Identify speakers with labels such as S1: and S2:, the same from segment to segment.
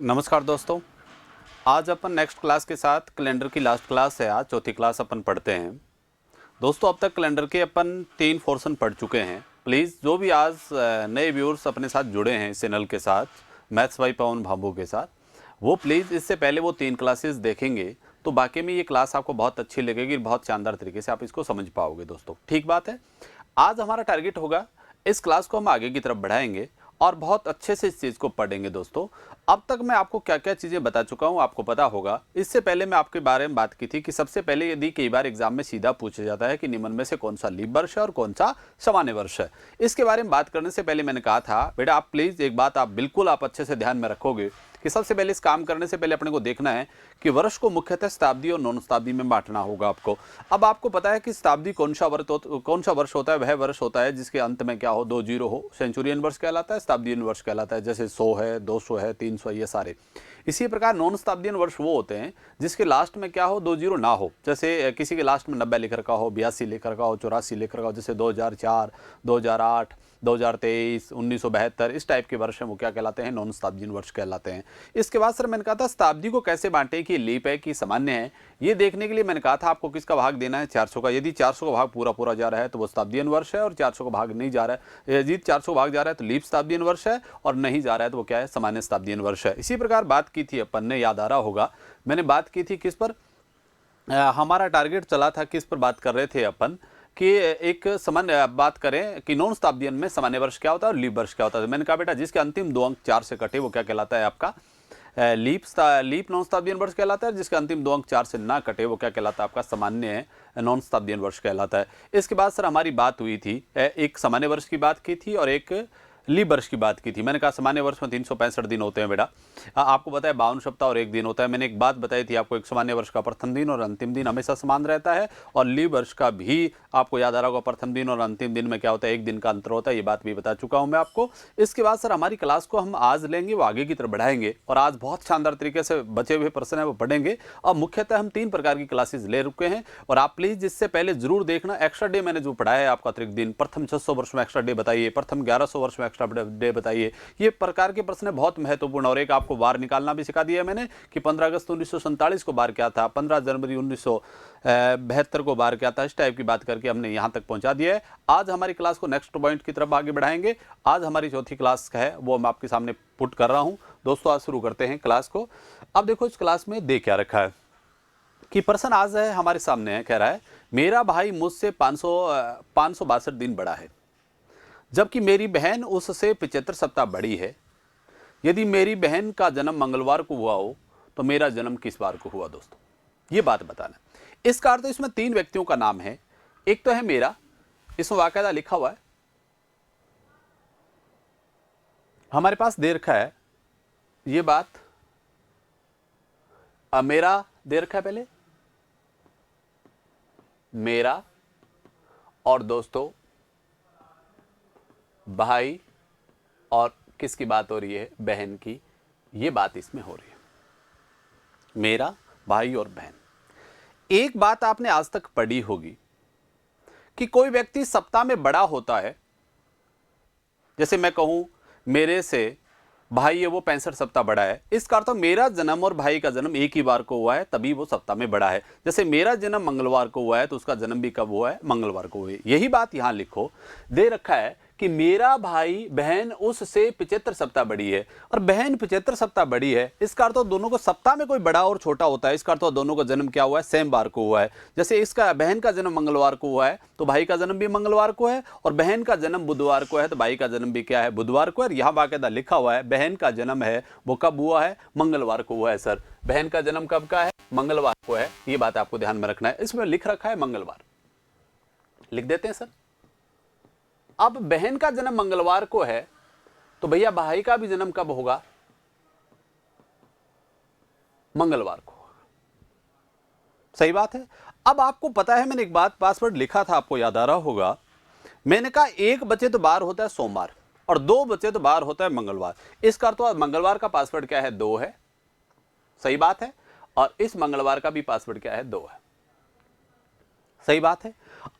S1: नमस्कार दोस्तों। आज अपन नेक्स्ट क्लास के साथ कैलेंडर की लास्ट क्लास है। आज चौथी क्लास अपन पढ़ते हैं। दोस्तों अब तक कैलेंडर के अपन 3 पोर्शन पढ़ चुके हैं। प्लीज़ जो भी आज नए व्यूअर्स अपने साथ जुड़े हैं इस चैनल के साथ, मैथ्स बाय पवन भाबू के साथ, वो प्लीज़ इससे पहले वो 3 क्लासेस देखेंगे तो बाकी में ये क्लास आपको बहुत अच्छी लगेगी, बहुत शानदार तरीके से आप इसको समझ पाओगे। दोस्तों ठीक बात है। आज हमारा टारगेट होगा, इस क्लास को हम आगे की तरफ बढ़ाएंगे और बहुत अच्छे से इस चीज़ को पढ़ेंगे। दोस्तों अब तक मैं आपको क्या क्या चीज़ें बता चुका हूँ आपको पता होगा। इससे पहले मैं आपके बारे में बात की थी कि सबसे पहले यदि कई बार एग्जाम में सीधा पूछा जाता है कि निम्न में से कौन सा लीप वर्ष है और कौन सा सामान्य वर्ष है, इसके बारे में बात करने से पहले मैंने कहा था बेटा आप प्लीज़ एक बात आप बिल्कुल आप अच्छे से ध्यान में रखोगे कि सबसे पहले इस काम करने से पहले अपने को देखना है कि वर्ष को मुख्यतः शताब्दी और नॉन शताब्दी में बांटना होगा आपको। अब आपको पता है कि शताब्दी कौन सा वर्ष होता है, वह वर्ष होता है जिसके अंत में क्या हो, 2 जीरो हो, सेंचुरियन वर्ष कहलाता है, शताब्दीन वर्ष कहलाता है। जैसे 100 है, 200 है, 300, ये सारे। इसी प्रकार नॉन शताब्दीन वर्ष वो होते हैं जिसके लास्ट में क्या हो, 2 जीरो ना हो। जैसे किसी के लास्ट में 90 लिख रखा हो, 82 लिख रखा हो, 84 लिख रखा हो, जैसे 2004, 2008, 2023, 1972, इस टाइप के वर्ष हैं, वो क्या कहलाते हैं, नॉन शताब्दीन वर्ष कहलाते हैं। इसके बाद सर मैंने कहा था शताब्दी को कैसे बांटे कि लीप है कि सामान्य है, ये देखने के लिए मैंने कहा था आपको किसका भाग देना है, 400 का। यदि 400 का भाग पूरा पूरा जा रहा है तो वो शताब्दीन वर्ष है, और 400 का भाग नहीं जा रहा है, यदि 400 का भाग जा रहा है तो लीप शताब्दीन वर्ष है, और नहीं जा रहा है तो वो क्या है, सामान्य शताब्दीन वर्ष है। इसी प्रकार बात की थी अपन ने, याद आ रहा होगा मैंने बात की थी किस पर, हमारा टारगेट चला था किस पर बात कर रहे थे अपन कि एक सामान्य बात करें कि नॉन शताब्दीन में सामान्य वर्ष क्या होता है और लीप वर्ष क्या होता है। मैंने कहा बेटा जिसके अंतिम 2 अंक 4 से कटे वो क्या कहलाता है आपका लीप नॉन शताब्दीन वर्ष कहलाता है। जिसके अंतिम 2 अंक 4 से ना कटे वो क्या कहलाता है आपका सामान्य नॉन शताब्दीन वर्ष कहलाता है। इसके बाद सर हमारी बात हुई थी, एक सामान्य वर्ष की बात की थी और एक लीप वर्ष की बात की थी। मैंने कहा सामान्य वर्ष में 365 दिन होते हैं बेटा, आपको पता है 52 सप्ताह और 1 दिन होता है। मैंने एक बात बताई थी आपको, एक सामान्य वर्ष का प्रथम दिन और अंतिम दिन हमेशा समान रहता है, और लीप वर्ष का भी आपको याद आ रहा होगा प्रथम दिन और अंतिम दिन में क्या होता है, 1 दिन का अंतर होता है। ये बात भी बता चुका हूं मैं आपको। इसके बाद सर हमारी क्लास को हम आज लेंगे, वो आगे की तरफ बढ़ाएंगे, और आज बहुत शानदार तरीके से बचे हुए प्रश्न है वो पढ़ेंगे। और मुख्यतः हम 3 प्रकार की क्लासेज ले रुके हैं, और आप प्लीज इससे पहले जरूर देखना एक्स्ट्रा डे मैंने जो पढ़ाया है आपका अतिरिक्त दिन, प्रथम 600 वर्ष में एक्स्ट्रा डे बताइए, प्रथम 1100 वर्ष में एक्स्ट्रा डे बताइए। ये प्रकार के प्रश्न बहुत महत्वपूर्ण। और एक आपको बार निकालना भी सिखा दिया मैंने कि 15 अगस्त 1947 को बार क्या था, 15 जनवरी 1972 को बार क्या था, इस टाइप की बात करके हमने यहां तक पहुंचा दिया है। आज हमारी क्लास को नेक्स्ट पॉइंट की तरफ आगे बढ़ाएंगे। आज हमारी चौथी क्लास है वो मैं आपके सामने पुट कर रहा हूं। दोस्तों आज शुरू करते हैं क्लास को। अब देखो इस क्लास में दे क्या रखा है कि प्रश्न आज है हमारे सामने है, कह रहा है मेरा भाई मुझसे 562 दिन बड़ा है, जबकि मेरी बहन उससे 75 सप्ताह बड़ी है। यदि मेरी बहन का जन्म मंगलवार को हुआ हो तो मेरा जन्म किस बार को हुआ। दोस्तों ये बात बताना। इसका अर्थ इसमें 3 व्यक्तियों का नाम है। एक तो है मेरा, इसमें वाकायदा लिखा हुआ है, हमारे पास दे रखा है ये बात, मेरा दे रखा है पहले मेरा, और दोस्तों भाई, और किसकी बात हो रही है, बहन की। ये बात इसमें हो रही है, मेरा, भाई और बहन। एक बात आपने आज तक पढ़ी होगी कि कोई व्यक्ति सप्ताह में बड़ा होता है। जैसे मैं कहूं मेरे से भाई है वो 65 सप्ताह बड़ा है, इसका अर्थ मेरा जन्म और भाई का जन्म एक ही बार को हुआ है, तभी वो सप्ताह में बड़ा है। जैसे मेरा जन्म मंगलवार को हुआ है तो उसका जन्म भी कब हुआ है, मंगलवार को हुआ है। यही बात यहां लिखो, दे रखा है कि मेरा भाई बहन उससे 75 सप्ताह बड़ी है, और बहन 75 सप्ताह बड़ी है, इसका अर्थ दोनों को सप्ताह में कोई बड़ा और छोटा होता है। इसका अर्थ दोनों का जन्म क्या हुआ है, सेम बार को हुआ है। जैसे इसका बहन का जन्म मंगलवार को हुआ है तो भाई का जन्म भी मंगलवार को है, और बहन का जन्म बुधवार को है तो भाई का जन्म भी क्या है, बुधवार को है। यहां बाकायदा लिखा हुआ है बहन का जन्म है वो कब हुआ है, मंगलवार को हुआ है। सर बहन का जन्म कब का है, मंगलवार को है। ये बात आपको ध्यान में रखना है। इसमें लिख रखा है मंगलवार, लिख देते हैं सर। अब बहन का जन्म मंगलवार को है तो भैया भाई का भी जन्म कब होगा, मंगलवार को। सही बात है। अब आपको पता है मैंने एक बात पासवर्ड लिखा था, आपको याद आ रहा होगा, मैंने कहा 1 बचे तो बार होता है सोमवार, और 2 बचे तो बार होता है मंगलवार। इसका अर्थ मंगलवार का पासवर्ड क्या है, 2 है। सही बात है। और इस मंगलवार का भी पासवर्ड क्या है, 2 है। सही बात है।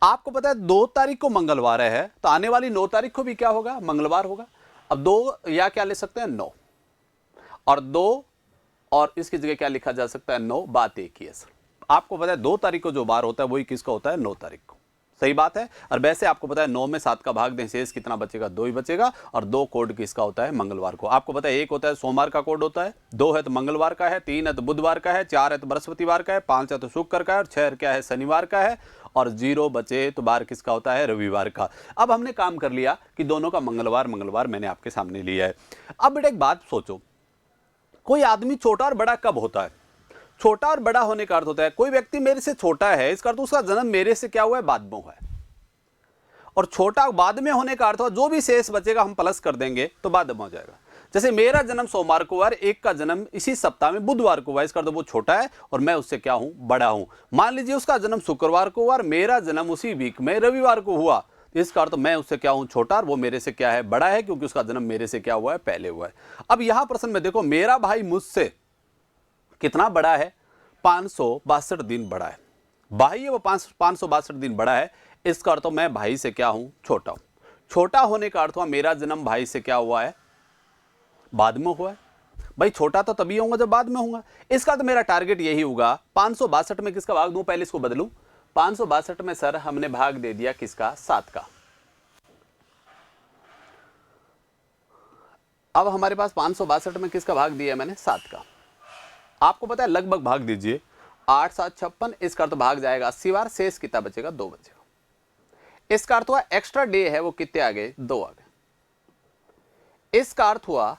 S1: आपको पता है 2 तारीख को मंगलवार है तो आने वाली 9 तारीख को भी क्या होगा, मंगलवार होगा। अब 2 या क्या ले सकते हैं, 9, और 2 और इसकी जगह क्या लिखा जा सकता है, 9, बात एक ही है सर। आपको पता है 2 तारीख को जो बार होता है वही किसका होता है, 9 तारीख को, सही बात है। और वैसे आपको पता है 9 में 7 का भाग दें, शेष कितना बचेगा, 2 ही बचेगा। और 2 कोड किसका होता है, मंगलवार को। आपको पता है 1 होता है सोमवार का कोड होता है, 2 है तो मंगलवार का है, 3 है तो बुधवार का है, 4 है तो बृहस्पतिवार का है, 5 है तो शुक्र का है, और 6 क्या है, शनिवार का है, और 0 बचे तो बार किसका होता है, रविवार का। अब हमने काम कर लिया कि दोनों का मंगलवार मंगलवार मैंने आपके सामने लिया है। अब बेटा एक बात सोचो, कोई आदमी छोटा और बड़ा कब होता है? छोटा और बड़ा होने का अर्थ होता है कोई व्यक्ति मेरे से छोटा है, इसका अर्थ उसका जन्म मेरे से क्या हुआ है, बाद में हुआ है। और छोटा बाद में होने का अर्थ हुआ जो भी शेष बचेगा हम प्लस कर देंगे तो बाद में हो जाएगा। जैसे मेरा जन्म सोमवार को हुआ, एक का जन्म इसी सप्ताह में बुधवार को हुआ, इसका अर्थ वो छोटा है और मैं उससे क्या हूं, बड़ा हूं। मान लीजिए उसका जन्म शुक्रवार को हुआ और मेरा जन्म उसी वीक में रविवार को हुआ, इसका अर्थ मैं उससे क्या हूं, छोटा, और वो मेरे से क्या है, बड़ा है, क्योंकि उसका जन्म मेरे से क्या हुआ है, पहले हुआ है। अब यहां प्रश्न में देखो, मेरा भाई मुझसे कितना बड़ा है, 562 दिन बड़ा है। भाई है वो 562 दिन बड़ा है, इसका अर्थ मैं भाई से क्या हूं, छोटा हूं। छोटा होने का अर्थ हुआ मेरा जन्म भाई से क्या हुआ है, बाद में हुआ है। भाई छोटा तो तभी होगा जब बाद में होगा। इसका तो मेरा टारगेट यही होगा, 562 में किसका भाग दूं, पहले इसको बदलूं। 562 में सर हमने भाग दे दिया किसका, 7 का। अब हमारे पास 562 में किसका भाग दिया मैंने, 7 का। आपको पता है लगभग भाग दीजिए, 8 7 56, इसका अर्थ भाग जाएगा 80 बार, शेष कितना बचेगा, 2 बचेगा। इसका अर्थ हुआ एक्स्ट्रा डे है वो कितने आ गए, 2 आ गए। इसका अर्थ हुआ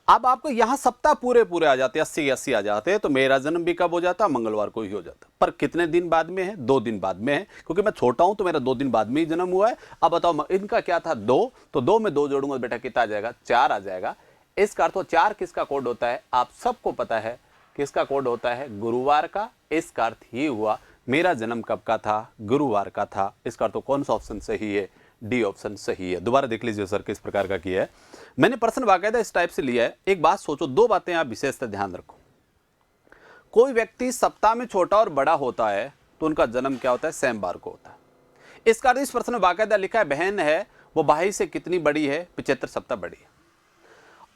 S1: अब आपको यहां सप्ताह पूरे पूरे आ जाते, 80 आ जाते, तो मेरा जन्म भी कब हो जाता, मंगलवार को ही हो जाता। पर कितने दिन बाद में है, 2 दिन बाद में है, क्योंकि मैं छोटा हूं तो मेरा 2 दिन बाद में ही जन्म हुआ है। अब बताओ इनका क्या था, 2, तो 2 में 2 जोड़ूंगा बेटा कितना आ जाएगा, 4 आ जाएगा। इसका अर्थ 4 किसका कोड होता है, आप सबको पता है किसका कोड होता है, गुरुवार का। इसका अर्थ ही हुआ मेरा जन्म कब का था, गुरुवार का था। इसका अर्थ कौन सा ऑप्शन सही है, डी ऑप्शन सही है। दोबारा देख लीजिए सर किस प्रकार का किया है, मैंने प्रश्न बाकायदा इस टाइप से लिया है। एक बात सोचो, 2 बातें आप विशेषतः ध्यान रखो। कोई व्यक्ति सप्ताह में छोटा और बड़ा होता है तो उनका जन्म क्या होता है, सेम बार को होता है। इसका अर्थ इस प्रश्न में बाकायदा लिखा है बहन है वो भाई से कितनी बड़ी है, 75 सप्ताह बड़ी है।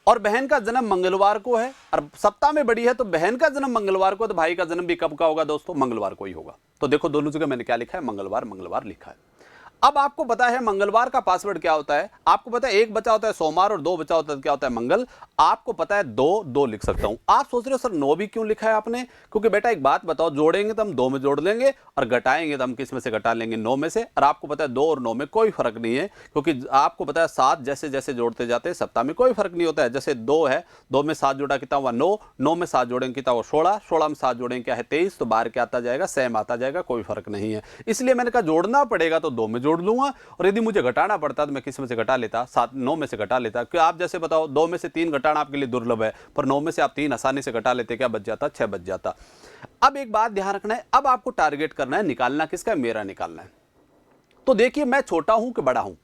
S1: और बहन का जन्म मंगलवार को है और सप्ताह में बड़ी है, तो बहन का जन्म मंगलवार को, तो भाई का जन्म भी कब का होगा दोस्तों, मंगलवार को ही होगा। तो देखो दोनों जगह मैंने क्या लिखा है, मंगलवार मंगलवार लिखा है। अब आपको पता है मंगलवार का पासवर्ड क्या होता है, आपको पता है 1 बचा होता है सोमवार और 2 बचा होता है क्या होता है, मंगल। आपको पता है 2 लिख सकता हूं। आप सोच रहे हो सर 9 भी क्यों लिखा है आपने, क्योंकि बेटा एक बात बताओ, जोड़ेंगे तो हम 2 में जोड़ लेंगे और घटाएंगे तो हम किस में से घटा लेंगे, 9 में से। और आपको पता है 2 और 9 में कोई फर्क नहीं है, क्योंकि आपको पता है 7 जैसे जैसे जोड़ते जाते हैं सप्ताह में कोई फर्क नहीं होता है। जैसे 2 है, 2 में 7 जोड़ा कितना हुआ, 9, 9 में 7 जोड़ेंगे कितना हुआ, 16, 16 में 7 जोड़ेंगे क्या है, 23, तो बाहर क्या आता जाएगा, सेम आता जाएगा, कोई फर्क नहीं है। इसलिए मैंने कहा जोड़ना पड़ेगा तो 2 में जोड़ लूंगा, और यदि मुझे घटाना पड़ता तो मैं किस में से घटा लेता, 9 में से घटा लेता। क्योंकि आप जैसे बताओ 2 में से 3 घटाना आपके लिए दुर्लभ है, पर 9 में से आप 3 आसानी से घटा लेते, क्या बच जाता, 6 बच जाता। अब एक बात ध्यान रखना है, अब आपको टारगेट करना है, निकालना किसका है, मेरा निकालना है। तो देखिए मैं छोटा हूं कि बड़ा हूं,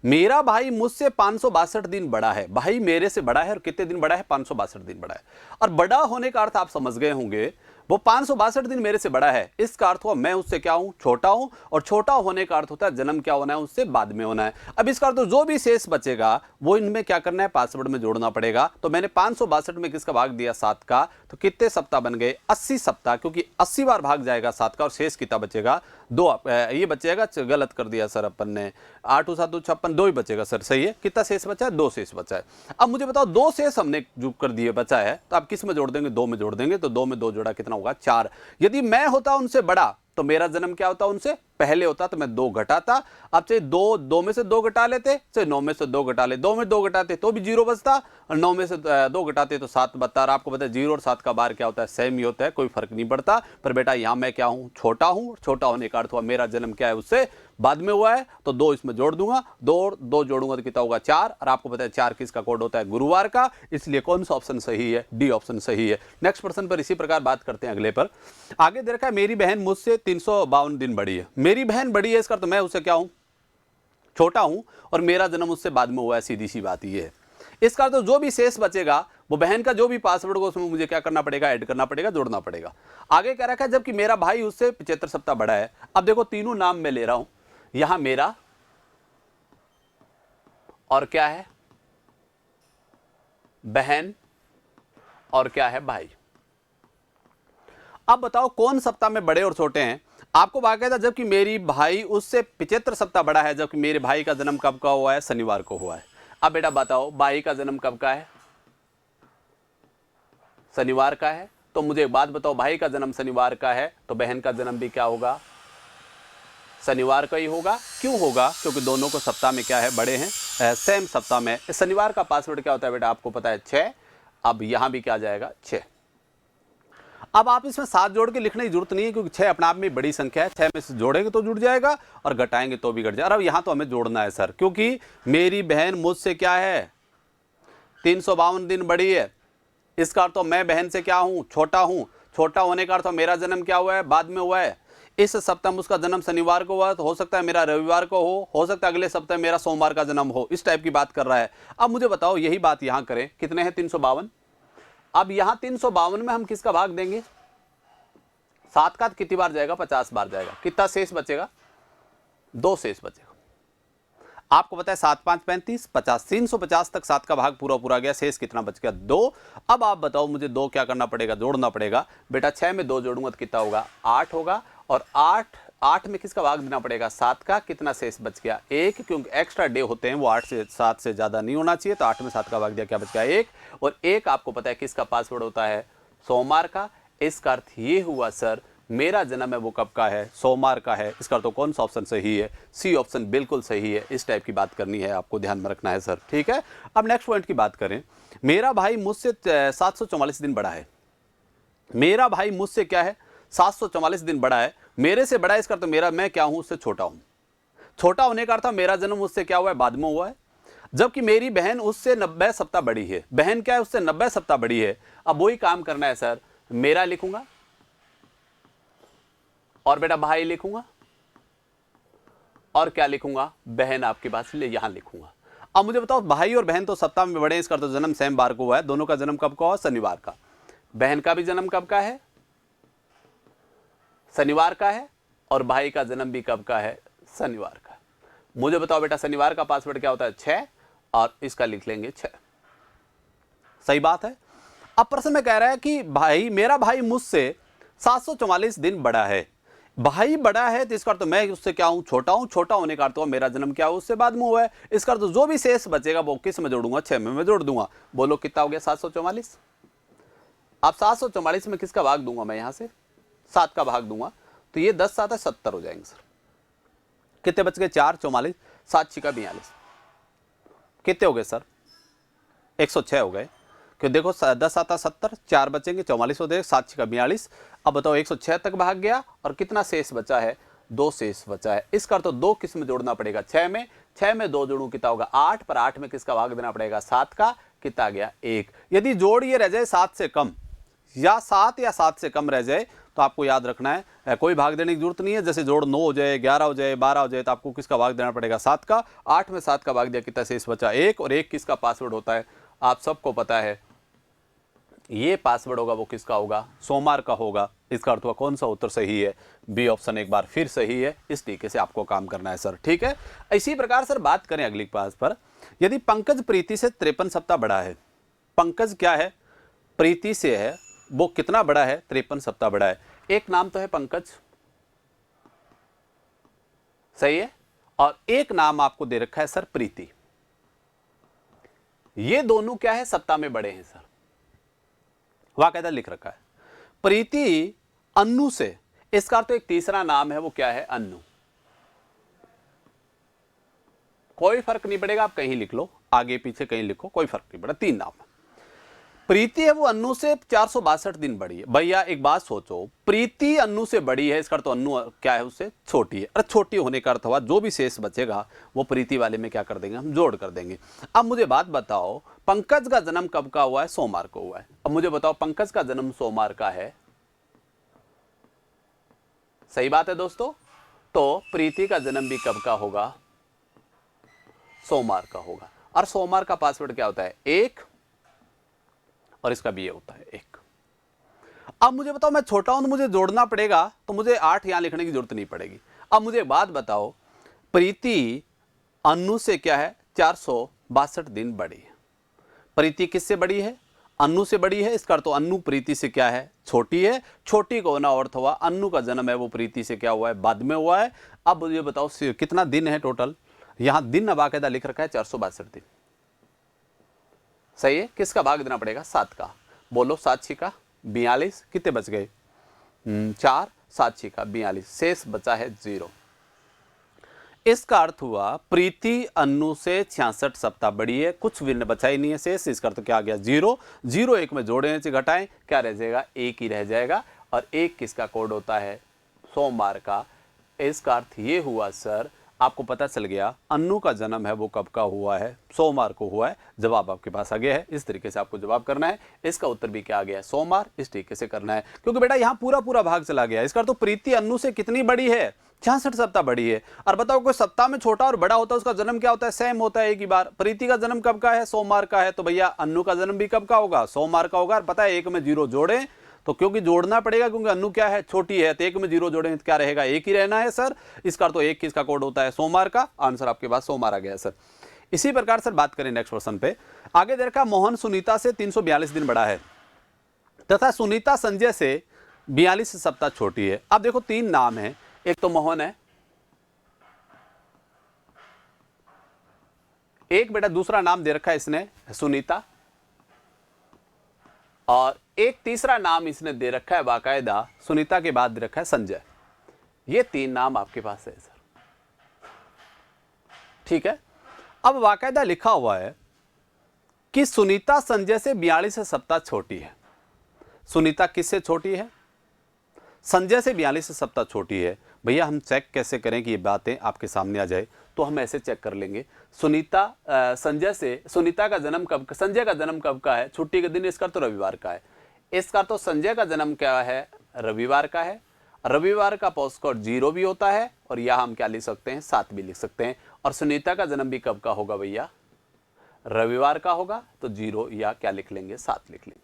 S1: मेरा भाई मुझसे 562 दिन बड़ा है, भाई मेरे से बड़ा है, और कितने दिन बड़ा है, 562 दिन बड़ा है। और बड़ा होने का अर्थ आप समझ गए होंगे, वो 562 दिन मेरे से बड़ा है, इसका अर्थ हुआ मैं उससे क्या हूं, छोटा हूं। और छोटा होने का अर्थ होता है जन्म क्या होना है, उससे बाद में होना है। अब इसका अर्थ जो भी शेष बचेगा वो इनमें क्या करना है, पासवर्ड में जोड़ना पड़ेगा। तो मैंने 562 में किसका भाग दिया, 7 का, तो कितने सप्ताह बन गए, 80 सप्ताह, क्योंकि 80 बार भाग जाएगा 7 का, और शेष कितना बचेगा, 2। ये बचेगा, गलत कर दिया सर अपन ने, 8 7 2 56, 2 ही बचेगा सर, सही है। कितना शेष बचा है, 2 शेष बचा है। अब मुझे बताओ 2 शेष हमने जो कर दिए बचा है, तो आप किस में जोड़ देंगे, 2 में जोड़ देंगे, तो 2 में 2 जोड़ा कितना होगा, 4। यदि मैं होता उनसे बड़ा तो मेरा जन्म क्या होता, उनसे पहले होता, तो मैं 2 घटाता। अब चाहे 2 में से 2 घटा लेते, चाहे 9 में से 2 घटा ले, 2 में 2 घटाते तो भी 0 बचता, और 9 में से 2 घटाते तो 7 बचता। और आपको पता है 0 और 7 का बार क्या होता है, सेम ही होता है, कोई फर्क नहीं पड़ता। पर बेटा यहां मैं क्या हूं, छोटा हूं, छोटा होने का अर्थ हुआ मेरा जन्म क्या है, उससे बाद में हुआ है, तो 2 इसमें जोड़ दूंगा, 2 और 2 जोड़ूंगा तो कितना होगा, 4। और आपको पता है 4 किसका कोड होता है, गुरुवार का। इसलिए कौन सा ऑप्शन सही है, डी ऑप्शन सही है। नेक्स्ट प्रश्न पर इसी प्रकार बात करते हैं अगले पर। आगे दे रखा है मेरी बहन मुझसे 352 दिन बड़ी है। मेरी बहन बड़ी है, इसका तो मैं उससे क्या हूं, छोटा हूं, और मेरा जन्म उससे बाद में हुआ है, सीधी सी बात ये है। इसका तो जो भी शेष बचेगा वो बहन का जो भी पासवर्ड होगा उसमें मुझे क्या करना पड़ेगा, ऐड करना पड़ेगा, जोड़ना पड़ेगा। आगे क्या रखा है, जबकि मेरा भाई उससे 75 सप्ताह बड़ा है। अब देखो तीनों नाम मैं ले रहा हूं, यहां मेरा और क्या है, बहन, और क्या है भाई। अब बताओ कौन सप्ताह में बड़े और छोटे हैं। आपको बाकायदा जबकि मेरी भाई उससे 75 सप्ताह बड़ा है, जबकि मेरे भाई का जन्म कब का हुआ है, शनिवार को हुआ है। अब बेटा बताओ भाई का जन्म कब का है, शनिवार का है। तो मुझे एक बात बताओ, भाई का जन्म शनिवार का है तो बहन का जन्म भी क्या होगा, शनिवार का ही होगा। क्यों होगा, क्योंकि दोनों को सप्ताह में क्या है, बड़े हैं, सेम सप्ताह में। शनिवार का पासवर्ड क्या होता है बेटा, आपको पता है 6। अब यहां भी क्या जाएगा 6। अब आप इसमें 7 जोड़ के लिखने की जरूरत नहीं है, क्योंकि 6 अपने आप में बड़ी संख्या है। 6 में से जोड़ेंगे तो जुड़ जाएगा और घटाएंगे तो भी घट जाएगा। अब यहां तो हमें जोड़ना है सर, क्योंकि मेरी बहन मुझसे क्या है 352 दिन बड़ी है। इसका अर्थ तो मैं बहन से क्या हूं, छोटा हूं। छोटा होने का अर्थ तो मेरा जन्म क्या हुआ है, बाद में हुआ है। इस सप्ताह में उसका जन्म शनिवार को हुआ, तो हो सकता है मेरा रविवार को हो सकता है अगले सप्ताह मेरा सोमवार का जन्म हो। इस टाइप की बात कर रहा है। अब मुझे बताओ यही बात यहां करें, कितने हैं 352। अब यहां 352 में हम किसका भाग देंगे, 7 का कितनी बार जाएगा, 50 बार जाएगा। कितना शेष बचेगा, 2 शेष बचेगा। आपको पता है 7 5 35 50, 350 तक 7 का भाग पूरा पूरा गया, शेष कितना बच गया, 2। अब आप बताओ मुझे 2 क्या करना पड़ेगा, जोड़ना पड़ेगा। बेटा 6 में 2 जोड़ूंगा तो कितना होगा, 8 होगा। और 8 में किसका भाग देना पड़ेगा, 7 का। कितना शेष बच गया, 1, क्योंकि एक्स्ट्रा डे होते हैं वो 8 से 7 से ज्यादा नहीं होना चाहिए। तो 8 में 7 का भाग दिया, क्या बच गया, 1। और 1 आपको पता है किसका पासवर्ड होता है, सोमवार का। इसका अर्थ ये हुआ सर मेरा जन्म है वो कब का है, सोमवार का है। इसका तो कौन सा ऑप्शन सही है, सी ऑप्शन बिल्कुल सही है। इस टाइप की बात करनी है, आपको ध्यान में रखना है सर, ठीक है। अब नेक्स्ट पॉइंट की बात करें, मेरा भाई मुझसे 744 दिन बड़ा है। मेरा भाई मुझसे क्या है, 744 दिन बड़ा है, मेरे से बड़ा है। इसका तो मेरा मैं क्या हूं, उससे छोटा हूं। छोटा होने का अर्थ मेरा जन्म उससे क्या हुआ है, बाद में हुआ है। जबकि मेरी बहन उससे 90 सप्ताह बड़ी है। बहन क्या है, उससे 90 सप्ताह बड़ी है। अब वही काम करना है सर, मेरा लिखूंगा और बेटा भाई लिखूंगा और क्या लिखूंगा, बहन आपके पास ले यहां लिखूंगा। अब मुझे बताओ भाई और बहन तो सप्ताह में बड़े हैं, इसका तो जन्म सेम बार को हुआ है। दोनों का जन्म कब का हुआ, शनिवार का। बहन का भी जन्म कब का है, शनिवार का है। और भाई का जन्म भी कब का है, शनिवार का। मुझे बताओ बेटा शनिवार का पासवर्ड क्या होता है, 6। और इसका लिख लेंगे 6। सही बात है। अब प्रश्न में कह रहा है कि भाई मेरा भाई मुझसे 744 दिन बड़ा है। भाई बड़ा है तो इसका अर्थ मैं उससे क्या हूं, छोटा हूं। छोटा होने का अर्थ मेरा जन्म क्या है, उससे बाद में हुआ है। इसका अर्थ जो भी शेष बचेगा वो किस में जोड़ूंगा, 6 में मैं जोड़ दूंगा। बोलो कितना हो गया, 744। अब 744 में किसका भाग दूंगा मैं, यहां से 7 का भाग दूंगा तो ये 10 7 70 हो जाएंगे सर। कितने बच गए, 4 44, 7 6 42। कितने हो गए सर, 106 हो गए। क्यों देखो 10 7 70, 4 बचेंगे 44 हो जाएगा, 7 6 42। अब बताओ 106 तक भाग गया और कितना शेष बचा है, 2 शेष बचा है। इसका तो 2 किस में जोड़ना पड़ेगा, 6 में। 6 में 2 जोड़ूं कितना होगा, 8। पर 8 में किसका भाग देना पड़ेगा, 7 का। कितना गया, 1। यदि जोड़ ये रह जाए 7 से कम या 7 या 7 से कम रह जाए तो आपको याद रखना है कोई भाग देने की जरूरत नहीं है। जैसे जोड़ 9 हो जाए, 11 हो जाए, 12 हो जाए तो आपको किसका भाग देना पड़ेगा, 7 का। 8 में 7 का भाग दिया, कितना शेष बचा, 1। और 1 किसका पासवर्ड होता है, आप सबको पता है। ये पासवर्ड होगा वो किसका होगा, सोमवार का होगा। इसका अर्थ हुआ कौन सा उत्तर सही है, बी ऑप्शन एक बार फिर सही है। इस तरीके से आपको काम करना है सर, ठीक है। इसी प्रकार सर बात करें अगली क्लास पर, यदि पंकज प्रीति से 53 सप्ताह बड़ा है। पंकज क्या है, प्रीति से है, वो कितना बड़ा है, 53 सप्ताह बड़ा है। एक नाम तो है पंकज, सही है, और एक नाम आपको दे रखा है सर प्रीति। ये दोनों क्या है, सप्ताह में बड़े हैं सर, वाकायदा लिख रखा है। प्रीति अन्नू से, इसका तो एक तीसरा नाम है, वो क्या है, अन्नू। कोई फर्क नहीं पड़ेगा, आप कहीं लिख लो, आगे पीछे कहीं लिखो, कोई फर्क नहीं पड़ेगा, 3 नाम है। प्रीति है वो अन्नू से 462 दिन बड़ी है। भैया एक बात सोचो, प्रीति अन्नू से बड़ी है, इसका तो अन्नू क्या है, उससे छोटी है। अरे छोटी होने का अर्थ हुआ जो भी शेष बचेगा वो प्रीति वाले में क्या कर देंगे, हम जोड़ कर देंगे। अब मुझे बात बताओ, पंकज का जन्म कब का हुआ है, सोमवार को हुआ है। अब मुझे बताओ पंकज का जन्म सोमवार का है, सही बात है दोस्तों। तो प्रीति का जन्म भी कब का होगा, सोमवार का होगा। और सोमवार का पासवर्ड क्या होता है, 1। और इसका भी ये होता है 1। अब मुझे बताओ मैं छोटा हूं तो मुझे जोड़ना पड़ेगा, तो मुझे 8 यहां लिखने की जरूरत नहीं पड़ेगी। अब मुझे एक बात बताओ, प्रीति अन्नू से क्या है, 462 दिन बड़ी है। प्रीति किससे बड़ी है, अन्नू से बड़ी है, इसका अर्थ तो अन्नू प्रीति से क्या है, छोटी है। छोटी का होना अर्थ हुआ अन्नू का जन्म है वो प्रीति से क्या हुआ है, बाद में हुआ है। अब मुझे बताओ कितना दिन है टोटल, यहां दिन बाकायदा लिख रखा है 462 दिन। सही है, किसका भाग देना पड़ेगा, 7 का। बोलो 7 छिका 42, कितने बच गए, 4, 7 छिका 42, शेष बचा है 0। इसका अर्थ हुआ प्रीति अन्नू से 66 सप्ताह बड़ी है, कुछ भी बचा ही नहीं है शेष। इसका अर्थ क्या आ गया, 0। 0 1 में जोड़ने से घटाएं क्या रह जाएगा, 1 ही रह जाएगा। और 1 किसका कोड होता है, सोमवार का। इसका अर्थ ये हुआ सर, आपको पता चल गया अन्नू का जन्म है वो कब का हुआ है, सोमवार को हुआ है। जवाब आपके पास आ गया है, इस तरीके से आपको जवाब करना है। इसका उत्तर भी क्या आ गया है, सोमवार, इस तरीके से करना है, क्योंकि बेटा यहाँ पूरा पूरा भाग चला गया। इसका तो प्रीति अन्नू से कितनी बड़ी है, 66 सप्ताह बड़ी है। और बताओ कोई सप्ताह में छोटा और बड़ा होता है उसका जन्म क्या होता है, सेम होता है एक ही बार। प्रीति का जन्म कब का है, सोमवार का है, तो भैया अन्नू का जन्म भी कब का होगा, सोमवार का होगा। और पता है 1 में 0 जोड़े तो क्योंकि जोड़ना पड़ेगा, क्योंकि अन्नू क्या है, छोटी है, तो 1 में 0 जोड़ेंगे तो क्या रहेगा, 1 ही रहना है सर। इसका तो 1 किसका कोड होता है, सोमवार का। आंसर आपके पास सोमवार आ गया सर। इसी प्रकार सर बात करें नेक्स्ट क्वेश्चन पे, आगे देखा मोहन सुनीता से 342 दिन बड़ा है तथा सुनीता संजय से 42 सप्ताह छोटी है। अब देखो 3 नाम है, एक तो मोहन है, एक बेटा दूसरा नाम दे रखा है इसने सुनीता, और एक तीसरा नाम इसने दे रखा है बाकायदा सुनीता के बाद दे रखा है संजय। ये 3 नाम आपके पास है सर, ठीक है। अब बाकायदा लिखा हुआ है कि सुनीता संजय से 42 सप्ताह छोटी है। सुनीता किससे छोटी है, संजय से 42 सप्ताह छोटी है। भैया हम चेक कैसे करें कि ये बातें आपके सामने आ जाए, तो हम ऐसे चेक कर लेंगे। सुनीता संजय से, सुनीता का जन्म कब, संजय का जन्म कब का है, छुट्टी के दिन, इसका तो रविवार का है। इसका तो संजय का जन्म क्या है, रविवार का है। रविवार का पोस्ट कोड 0 भी होता है, और यहाँ हम क्या लिख सकते हैं, 7 भी लिख सकते हैं। और सुनीता का जन्म भी कब का होगा भैया, रविवार का होगा, तो 0 या क्या लिख लेंगे, 7 लिख लेंगे।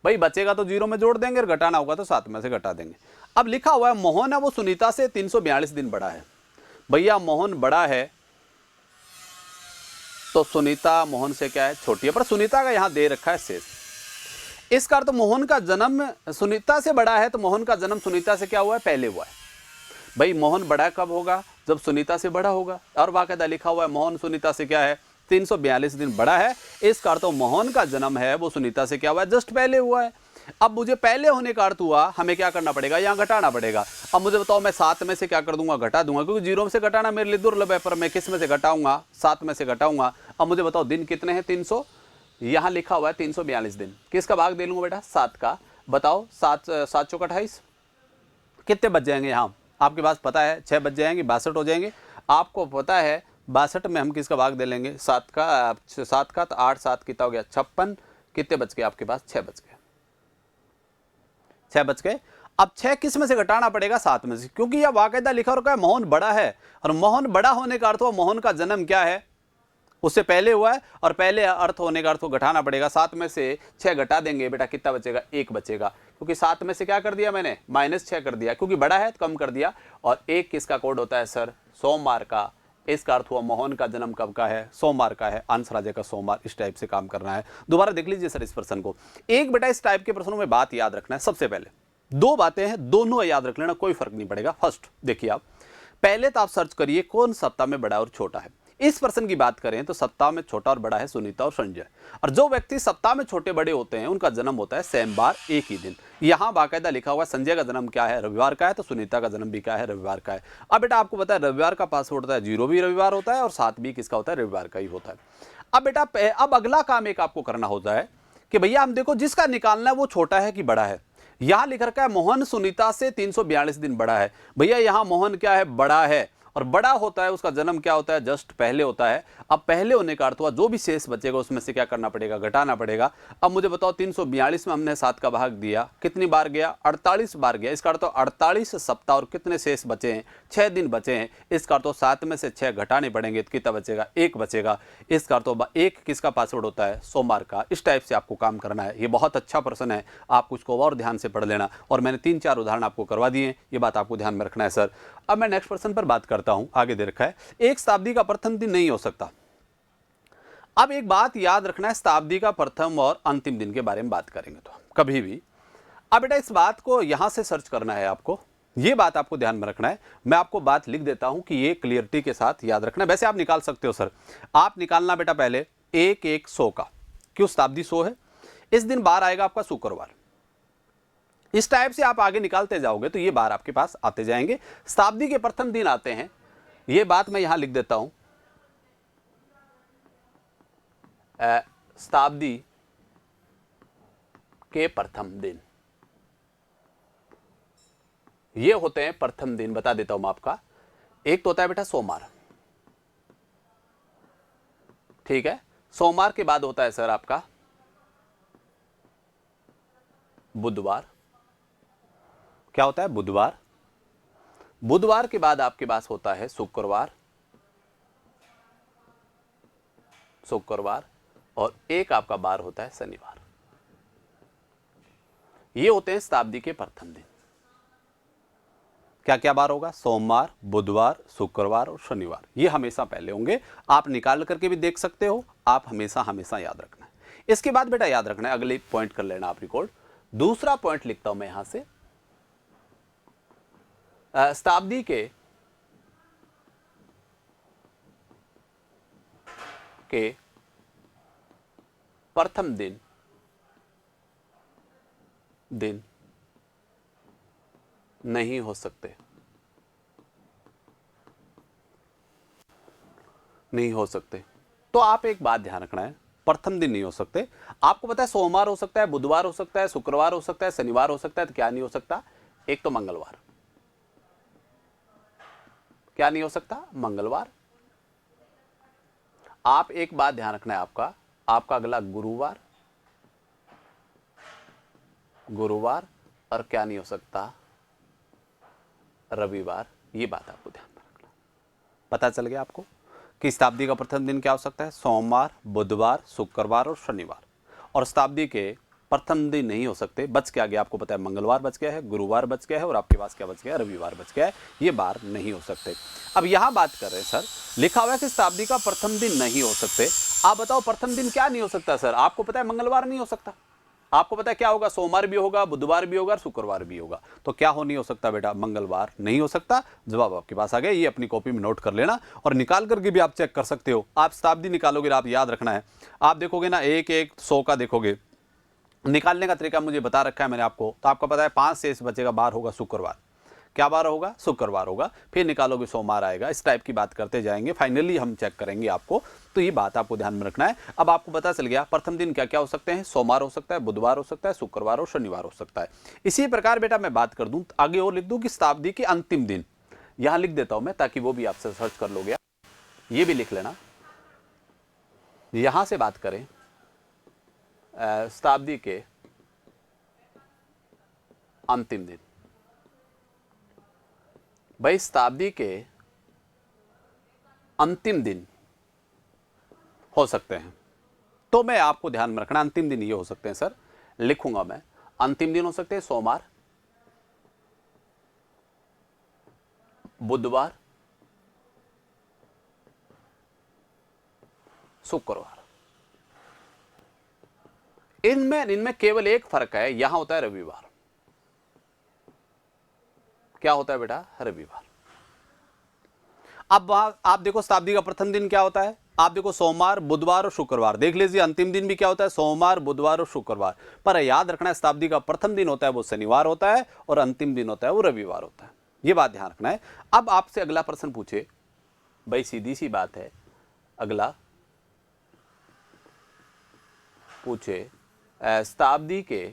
S1: भाई बचेगा तो 0 में जोड़ देंगे, और घटाना होगा तो 7 में से घटा देंगे। अब लिखा हुआ है मोहन है वो सुनीता से 342 दिन बड़ा है। भैया मोहन बड़ा है तो सुनीता मोहन से क्या है, छोटी है, पर सुनीता का यहां दे रखा है शेष। इसका अर्थ मोहन का जन्म सुनीता से बड़ा है, तो मोहन का जन्म सुनीता से क्या हुआ है, पहले हुआ है। भाई मोहन बड़ा कब होगा, जब सुनीता से बड़ा होगा। और बाकायदा लिखा हुआ है मोहन सुनीता से क्या है, 342 दिन बड़ा है। इसका अर्थ मोहन का जन्म है वो सुनीता से क्या हुआ है, जस्ट पहले हुआ है। अब मुझे पहले होने का अर्थ हुआ हमें क्या करना पड़ेगा, यहाँ घटाना पड़ेगा। अब मुझे बताओ मैं 7 में से क्या कर दूंगा, घटा दूंगा, क्योंकि 0 में से घटाना मेरे लिए दुर्लभ है, पर मैं किस में से घटाऊंगा, 7 में से घटाऊंगा। अब मुझे बताओ दिन कितने हैं, 300, यहाँ लिखा हुआ है 342 दिन, किसका भाग दे लूंगा बेटा, 7 का। बताओ 7 चौक 28, कितने बच जाएंगे, यहाँ आपके पास पता है 6 बच जाएंगे, 62 हो जाएंगे। आपको पता है 62 में हम किसका भाग दे लेंगे, 7 का, तो 8 7 कितना हो गया, 56, कितने बच गए आपके पास, 6 बच गए, 6 बच गए। अब 6 किस में से घटाना पड़ेगा, 7 में से, क्योंकि यह बाकायदा लिखा रखा है मोहन बड़ा है, और मोहन बड़ा होने का अर्थ हुआ मोहन का जन्म क्या है, उससे पहले हुआ है, और पहले अर्थ होने का अर्थ को घटाना पड़ेगा। 7 में से 6 घटा देंगे बेटा, कितना बचेगा, 1 बचेगा, क्योंकि 7 में से क्या कर दिया मैंने, -6 कर दिया, क्योंकि बड़ा है तो कम कर दिया। और 1 किसका कोड होता है सर, सोमवार का। इसका अर्थ हुआ मोहन का जन्म कब का है, सोमवार का है। आंसर आ जाएगा सोमवार। इस टाइप से काम करना है। दोबारा देख लीजिए सर इस प्रश्न को। एक बेटा इस टाइप के प्रश्नों में बात याद रखना है, सबसे पहले 2 बातें हैं, दोनों याद रख लेना, कोई फर्क नहीं पड़ेगा। फर्स्ट देखिए आप, पहले तो आप सर्च करिए कौन सप्ताह में बड़ा और छोटा है। इस प्रश्न की बात करें तो सप्ताह में छोटा और बड़ा है सुनीता और संजय, और जो व्यक्ति सप्ताह में छोटे बड़े होते हैं उनका जन्म होता है सेम बार, एक ही दिन। यहाँ बाकायदा लिखा हुआ है संजय का जन्म क्या है, रविवार का है, तो सुनीता का जन्म भी क्या है, रविवार का है। अब बेटा आपको पता है रविवार का पासवर्ड होता है 0 भी रविवार होता है, और 7 भी किसका होता है, रविवार का ही होता है। अब बेटा अब अगला काम एक आपको करना होता है कि भैया हम देखो जिसका निकालना है वो छोटा है कि बड़ा है। यहां लिख रखा है मोहन सुनीता से 342 दिन बड़ा है। भैया यहां मोहन क्या है, बड़ा है, और बड़ा होता है उसका जन्म क्या होता है, जस्ट पहले होता है। अब पहले होने का अर्थ हुआ जो भी शेष बचेगा उसमें से क्या करना पड़ेगा, घटाना पड़ेगा। अब मुझे बताओ 342 में हमने 7 का भाग दिया, कितनी बार गया, 48 बार गया। इसका अर्थ 48 सप्ताह और कितने शेष बचे हैं, 6 दिन बचे हैं। इसका अर्थ 7 में से 6 घटाने पड़ेंगे तो कितना बचेगा, 1 बचेगा। इसका अर्थ 1 किसका पासवर्ड होता है, सोमवार का। इस टाइप से आपको काम करना है। ये बहुत अच्छा प्रश्न है, आप उसको और ध्यान से पढ़ लेना। और मैंने 3-4 उदाहरण आपको करवा दिए, ये बात आपको ध्यान में रखना है सर। अब मैं नेक्स्ट प्रश्न पर बात करता हूं। आगे दे रखा है एक शताब्दी का प्रथम दिन नहीं हो सकता। अब एक बात याद रखना है, शताब्दी का प्रथम और अंतिम दिन के बारे में बात करेंगे तो कभी भी। अब बेटा इस बात को यहां से सर्च करना है आपको, ये बात आपको ध्यान में रखना है। मैं आपको बात लिख देता हूं कि ये क्लियरिटी के साथ याद रखना है। वैसे आप निकाल सकते हो सर, आप निकालना बेटा पहले 1-1-100 का, क्यों शताब्दी 100 है। इस दिन बार आएगा आपका शुक्रवार। इस टाइप से आप आगे निकालते जाओगे तो ये बार आपके पास आते जाएंगे। शताब्दी के प्रथम दिन आते हैं, ये बात मैं यहां लिख देता हूं, शताब्दी के प्रथम दिन ये होते हैं। प्रथम दिन बता देता हूं मैं आपका, एक तो होता है बेटा सोमवार, ठीक है। सोमवार के बाद होता है सर आपका बुधवार। क्या होता है? बुधवार। बुधवार के बाद आपके पास होता है शुक्रवार, शुक्रवार, और एक आपका बार होता है शनिवार। ये होते हैं शताब्दी के प्रथम दिन। क्या क्या बार होगा? सोमवार, बुधवार, शुक्रवार और शनिवार। ये हमेशा पहले होंगे। आप निकाल करके भी देख सकते हो, आप हमेशा हमेशा याद रखना है। इसके बाद बेटा याद रखना है, अगले पॉइंट कर लेना आप रिकॉर्ड। दूसरा पॉइंट लिखता हूं मैं यहां से, शताब्दी के प्रथम दिन नहीं हो सकते, नहीं हो सकते। तो आप एक बात ध्यान रखना है, प्रथम दिन नहीं हो सकते। आपको पता है सोमवार हो सकता है, बुधवार हो सकता है, शुक्रवार हो सकता है, शनिवार हो सकता है, तो क्या नहीं हो सकता? एक तो मंगलवार। क्या नहीं हो सकता? मंगलवार। आप एक बात ध्यान रखना है, आपका अगला गुरुवार, गुरुवार, और क्या नहीं हो सकता? रविवार। ये बात आपको ध्यान में रखना। पता चल गया आपको कि शताब्दी का प्रथम दिन क्या हो सकता है? सोमवार, बुधवार, शुक्रवार और शनिवार। और शताब्दी के प्रथम दिन नहीं हो सकते। बच क्या गया? आपको पता है मंगलवार बच गया है, गुरुवार बच गया है, और आपके पास क्या बच गया? रविवार बच गया है। ये बार नहीं हो सकते। अब यहां बात कर रहे हैं सर, लिखा हुआ है कि शताब्दी का प्रथम दिन नहीं हो सकते। आप बताओ प्रथम दिन क्या नहीं हो सकता सर? आपको पता है मंगलवार नहीं हो सकता। आपको पता है क्या होगा? सोमवार भी होगा, बुधवार भी होगा, शुक्रवार भी होगा। तो क्या हो नहीं हो सकता बेटा? मंगलवार नहीं हो सकता। जवाब आपके पास आ गया। ये अपनी कॉपी में नोट कर लेना, और निकाल करके भी आप चेक कर सकते हो। आप शताब्दी निकालोगे, आप याद रखना है, आप देखोगे ना 1-1-100 का देखोगे, निकालने का तरीका मुझे बता रखा है मैंने आपको। तो आपको पता है 5 शेष बचेगा, बार होगा शुक्रवार। क्या बार होगा? शुक्रवार होगा। फिर निकालोगे सोमवार आएगा। इस टाइप की बात करते जाएंगे, फाइनली हम चेक करेंगे आपको। तो ये बात आपको ध्यान में रखना है। अब आपको पता चल गया प्रथम दिन क्या क्या हो सकते हैं। सोमवार हो सकता है, बुधवार हो सकता है, शुक्रवार और शनिवार हो सकता है। इसी प्रकार बेटा मैं बात कर दूं आगे और लिख दूं कि शताब्दी के अंतिम दिन, यहां लिख देता हूं मैं ताकि वो भी आपसे सर्च कर लोगे। ये भी लिख लेना। यहां से बात करें शताब्दी के अंतिम दिन, भाई शताब्दी के अंतिम दिन हो सकते हैं। तो मैं आपको ध्यान में रखना, अंतिम दिन ये हो सकते हैं सर, लिखूंगा मैं। अंतिम दिन हो सकते हैं सोमवार, बुधवार, शुक्रवार। इनमें केवल एक फर्क है, यहां होता है रविवार। क्या होता है बेटा? रविवार। अब आप देखो शताब्दी का प्रथम दिन क्या होता है। आप देखो सोमवार, बुधवार और शुक्रवार। देख लीजिए अंतिम दिन भी क्या होता है? सोमवार, बुधवार और शुक्रवार। पर याद रखना है शताब्दी का प्रथम दिन होता है वो शनिवार होता है, और अंतिम दिन होता है वो रविवार होता है। ये बात ध्यान रखना है। अब आपसे अगला प्रश्न पूछे, भाई सीधी सी बात है, अगला पूछे शताब्दी के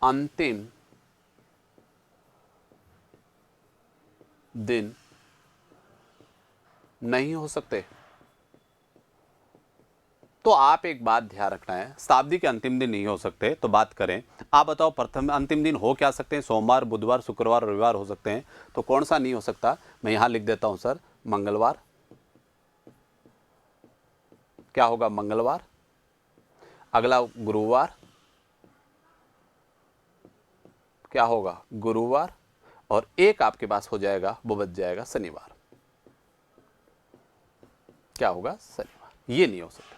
S1: अंतिम दिन नहीं हो सकते। तो आप एक बात ध्यान रखना है, शताब्दी के अंतिम दिन नहीं हो सकते। तो बात करें, आप बताओ प्रथम अंतिम दिन हो क्या सकते हैं? सोमवार, बुधवार, शुक्रवार, रविवार हो सकते हैं। तो कौन सा नहीं हो सकता? मैं यहां लिख देता हूं सर, मंगलवार। क्या होगा? मंगलवार। अगला गुरुवार। क्या होगा? गुरुवार। और एक आपके पास हो जाएगा, वो बच जाएगा शनिवार। क्या होगा? शनिवार। ये नहीं हो सकता सर।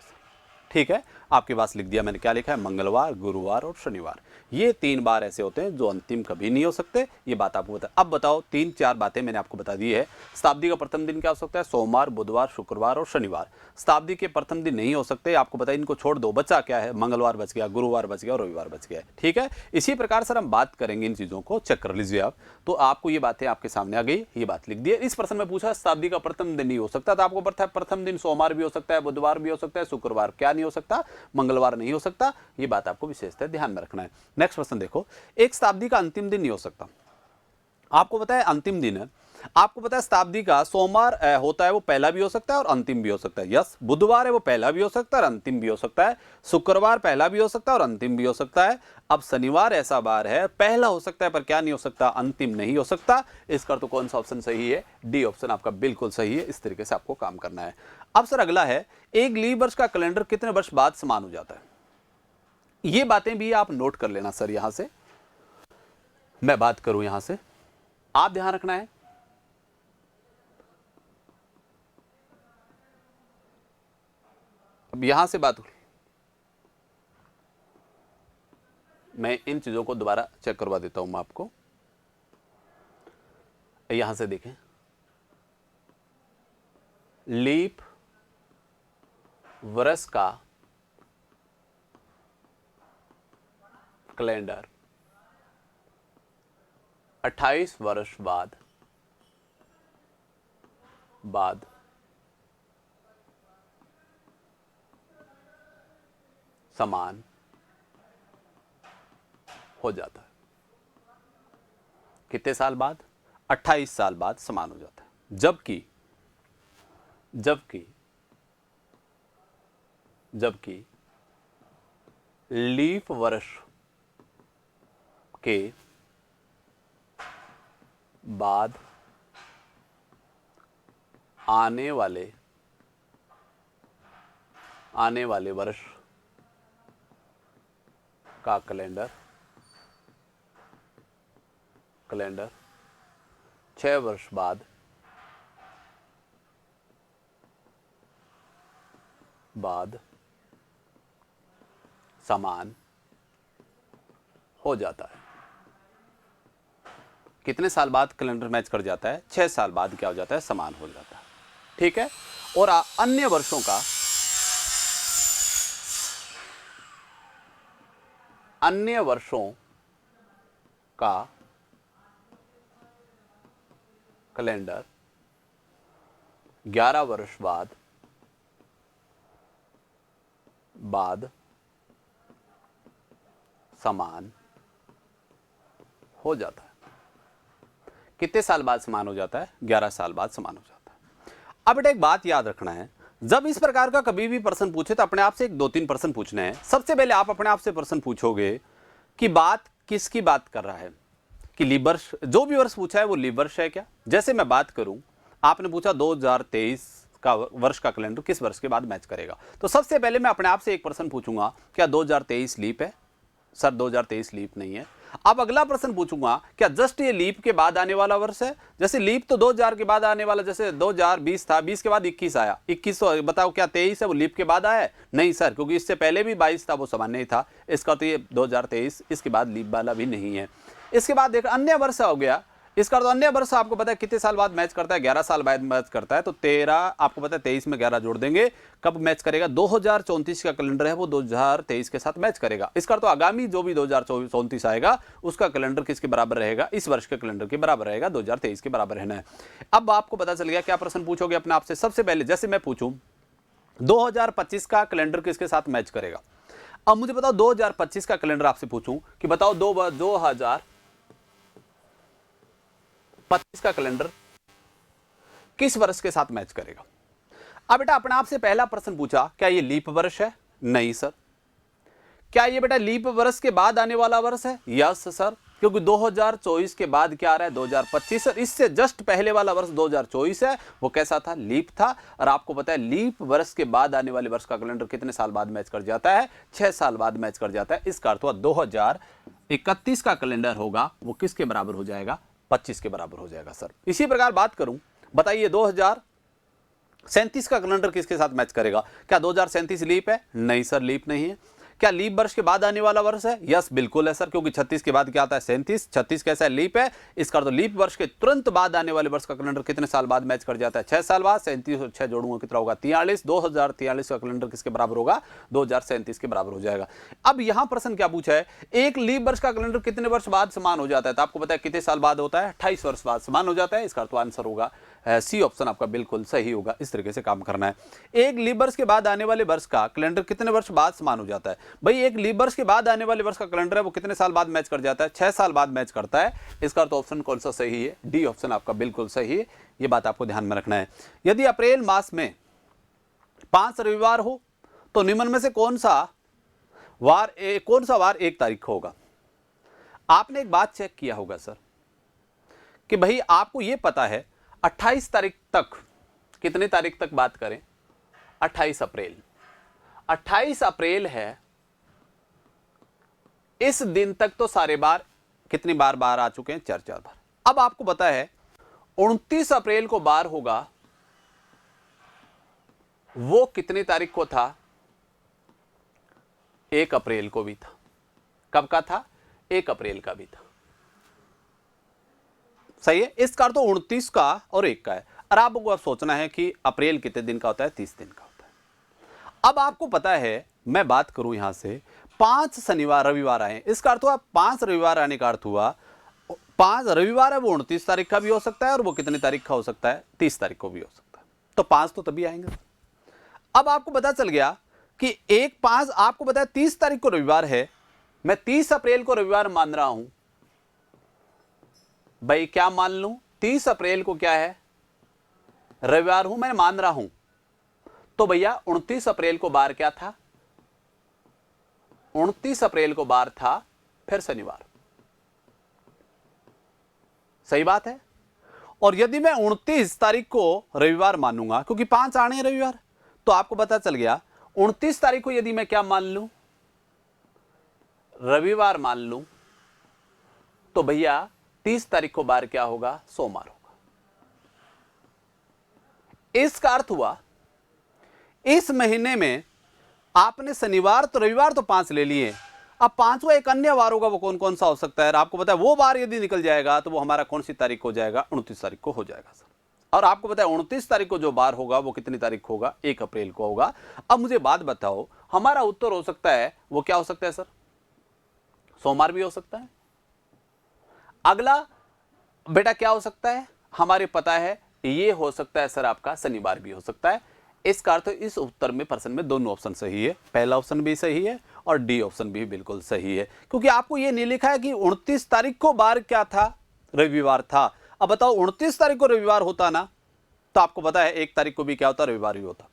S1: ठीक है, आपके पास लिख दिया मैंने, क्या लिखा है? मंगलवार, गुरुवार और शनिवार। ये 3 बार ऐसे होते हैं जो अंतिम कभी नहीं हो सकते। ये बात आपको बता। अब बताओ, 3-4 बातें मैंने आपको बता दी है। शताब्दी का प्रथम दिन क्या हो सकता है? सोमवार, बुधवार, शुक्रवार और शनिवार। शताब्दी के प्रथम दिन नहीं हो सकते, आपको बताया, इनको छोड़ दो। बचा क्या है? मंगलवार बच गया, गुरुवार बच गया और रविवार बच गया। ठीक है, इसी प्रकार सर हम बात करेंगे इन चीज़ों को, चेक कर लीजिए आप। तो आपको ये बातें आपके सामने आ गई, ये बात लिख दी है। इस प्रश्न में पूछा शताब्दी का प्रथम दिन नहीं हो सकता, तो आपको पता है प्रथम दिन सोमवार भी हो सकता है, बुधवार भी हो सकता है, शुक्रवार क्या नहीं हो सकता? मंगलवार नहीं हो सकता। ये बात आपको विशेषतः ध्यान में रखना है। नेक्स्ट प्रश्न देखो, एक शताब्दी का अंतिम दिन नहीं हो सकता। आपको पता है अंतिम दिन है, आपको पता है शताब्दी का सोमवार होता है, वो पहला भी हो सकता है और अंतिम भी हो सकता है। यस, बुधवार है वो पहला भी हो सकता है और अंतिम भी हो सकता है। शुक्रवार पहला भी हो सकता है और अंतिम भी हो सकता है। अब शनिवार ऐसा बार है, पहला हो सकता है पर क्या नहीं हो सकता? अंतिम नहीं हो सकता। इसका तो कौन सा ऑप्शन सही है? डी ऑप्शन आपका बिल्कुल सही है। इस तरीके से आपको काम करना है। अब सर अगला है, एक लीप वर्ष का कैलेंडर कितने वर्ष बाद समान हो जाता है? ये बातें भी आप नोट कर लेना सर। यहां से मैं बात करूं, यहां से आप ध्यान रखना है। अब यहां से बात, मैं इन चीजों को दोबारा चेक करवा देता हूं मैं आपको। यहां से देखें, लीप वर्ष का कैलेंडर 28 वर्ष बाद समान हो जाता है। कितने साल बाद? 28 साल बाद समान हो जाता है। जबकि लीप वर्ष के बाद आने वाले वर्ष का कैलेंडर 6 वर्ष बाद समान हो जाता है। कितने साल बाद कैलेंडर मैच कर जाता है? 6 साल बाद क्या हो जाता है? समान हो जाता है। ठीक है, और अन्य वर्षों का कैलेंडर 11 वर्ष बाद समान हो जाता है। कितने साल बाद समान हो जाता है? 11 साल बाद समान हो जाता है। अब बेटा एक बात याद रखना है, जब इस प्रकार का कभी भी प्रश्न पूछे तो अपने आप से 1-2-3 प्रश्न पूछने हैं। सबसे पहले आप अपने आप से प्रश्न पूछोगे कि बात किसकी बात कर रहा है, कि लीप वर्ष, जो भी वर्ष पूछा है वो लीप वर्ष है क्या? जैसे मैं बात करूं, आपने पूछा 2023 का वर्ष का कैलेंडर किस वर्ष के बाद मैच करेगा, तो सबसे पहले मैं अपने आप से एक प्रश्न पूछूंगा, क्या 2023 लीप है? सर 2023 लीप नहीं है। अब अगला प्रश्न पूछूंगा, क्या जस्ट ये लीप के बाद आने वाला वर्ष है? जैसे लीप तो 2000 के बाद आने वाला, जैसे 2020 था, 20 के बाद 21 आया, 21 तो बताओ क्या 23 है वो लीप के बाद आया है? नहीं सर, क्योंकि इससे पहले भी 22 था, वो सामान्य ही था। इसका तो ये 2023 इसके बाद लीप वाला भी नहीं है। इसके बाद देख अन्य वर्ष हो गया, इसका तो अन्य वर्ष आपको पता है कितने साल बाद मैच करता है? 11 साल बाद मैच करता है। तो 13 आपको पता है 23 में 11 जोड़ देंगे, कब मैच करेगा? 2034 का कैलेंडर है वो 2023 के साथ मैच करेगा। इसका तो आगामी जो भी 2034 आएगा उसका कैलेंडर किसके बराबर रहेगा? इस वर्ष के कैलेंडर के बराबर रहेगा, 2023 के बराबर रहना है। अब आपको पता चल गया क्या प्रश्न पूछोगे अपने आप से। सबसे पहले जैसे मैं पूछूं 2025 का कैलेंडर किसके साथ मैच करेगा, अब मुझे बताओ 2025 का कैलेंडर आपसे पूछूं कि बताओ 2025 का कैलेंडर किस वर्ष के साथ मैच करेगा? अब बेटा अपने आप से पहला प्रश्न पूछा, क्या ये लीप वर्ष है? नहीं सर। क्या ये बेटा लीप वर्ष के बाद आने वाला वर्ष है? यस सर, क्योंकि 2024 के बाद क्या आ रहा है? 2025 सर। इससे जस्ट पहले वाला वर्ष 2024 है, वो कैसा था? लीप था। और आपको पता है लीप वर्ष के बाद आने वाले वर्ष का कैलेंडर कितने साल बाद मैच कर जाता है? 6 साल बाद मैच कर जाता है। इसका अर्थ हुआ 2031 का कैलेंडर होगा वो किसके बराबर हो जाएगा? 25 के बराबर हो जाएगा सर। इसी प्रकार बात करूं, बताइए 37 का कैलेंडर किसके साथ मैच करेगा? क्या 2037 लीप है? नहीं सर, लीप नहीं है। क्या लीप वर्ष के बाद आने वाला वर्ष है? यस बिल्कुल है सर, क्योंकि 36 के बाद क्या आता है? 37। 36 कैसा है? लीप है। इसका तो लीप वर्ष के तुरंत बाद आने वाले वर्ष का कैलेंडर कितने साल बाद मैच कर जाता है? 6 साल बाद। 37 और 6 जोड़ूंगा कितना होगा? 43। 2043 का कैलेंडर किसके बराबर होगा? 2037 के बराबर हो जाएगा। अब यहां प्रश्न क्या पूछा है? एक लीप वर्ष का कैलेंडर कितने वर्ष बाद समान हो जाता है? तो आपको पता है कितने साल बाद होता है? 28 वर्ष बाद समान हो जाता है। इसका तो आंसर होगा सी ऑप्शन आपका बिल्कुल सही होगा। इस तरीके से काम करना है। एक लीप वर्ष के बाद आने वाले वर्ष का कैलेंडर कितने वर्ष बाद समान हो जाता है? भाई एक लीप वर्ष के बाद आने वाले वर्ष का कैलेंडर है वो कितने साल बाद मैच कर जाता है? 6 साल बाद मैच करता है। इसका तो ऑप्शन कौन सा सही है? डी ऑप्शन आपका बिल्कुल सही है। ये बात आपको ध्यान में रखना है। यदि अप्रैल मास में 5 रविवार हो तो निम्न में से कौन सा वार 1 तारीख को होगा? आपने एक बात चेक किया होगा सर कि भाई आपको यह पता है 28 तारीख तक, कितने तारीख तक बात करें? 28 अप्रैल। 28 अप्रैल है, इस दिन तक तो सारे बार कितनी बार आ चुके हैं? 4 बार। अब आपको पता है 29 अप्रैल को बार होगा, वो कितनी तारीख को था? 1 अप्रैल को भी था। कब का था? 1 अप्रैल का भी था। सही है। इसका अर्थ तो 29 का और 1 का है। और आपको अब सोचना है कि अप्रैल कितने दिन का होता है? 30 दिन का होता है। अब आपको पता है, मैं बात करूं यहां से, 5 शनिवार रविवार आए, इसका अर्थ हुआ 5 रविवार आने का अर्थ हुआ 5 रविवार है, वो 29 तारीख का भी हो सकता है और वो कितनी तारीख का हो सकता है? 30 तारीख को भी हो सकता है। तो 5 तो तभी आएंगे। अब आपको पता चल गया कि 1-5, आपको पता है 30 तारीख को रविवार है, मैं 30 अप्रैल को रविवार मान रहा हूं। भाई क्या मान लूं? 30 अप्रैल को क्या है? रविवार हूं, मैं मान रहा हूं। तो भैया 29 अप्रैल को बार क्या था? 29 अप्रैल को बार था फिर शनिवार। सही बात है। और यदि मैं 29 तारीख को रविवार मानूंगा, क्योंकि 5 आने हैं रविवार, तो आपको पता चल गया 29 तारीख को यदि मैं क्या मान लूं? रविवार मान लूं, तो भैया 30 तारीख को बार क्या होगा? सोमवार होगा। इसका अर्थ हुआ इस महीने में आपने शनिवार तो रविवार तो 5 ले लिए, अब 5वां एक अन्य वार होगा, वो कौन कौन सा हो सकता है? आपको पता है वो बार यदि निकल जाएगा तो वो हमारा कौन सी तारीख हो जाएगा? 29 तारीख को हो जाएगा सर। और आपको पता है 29 तारीख को जो बार होगा वो कितनी तारीख को होगा? 1 अप्रैल को होगा। अब मुझे बात बताओ, हमारा उत्तर हो सकता है वो क्या हो सकता है सर? सोमवार भी हो सकता है। अगला बेटा क्या हो सकता है? हमारे पता है ये हो सकता है सर आपका शनिवार भी हो सकता है। इसका अर्थ इस उत्तर में प्रश्न में दोनों ऑप्शन सही है, पहला ऑप्शन भी सही है और डी ऑप्शन भी बिल्कुल सही है, क्योंकि आपको ये नहीं लिखा है कि 29 तारीख को बार क्या था? रविवार था। अब बताओ 29 तारीख को रविवार होता ना, तो आपको पता है 1 तारीख को भी क्या होता? रविवार भी होता।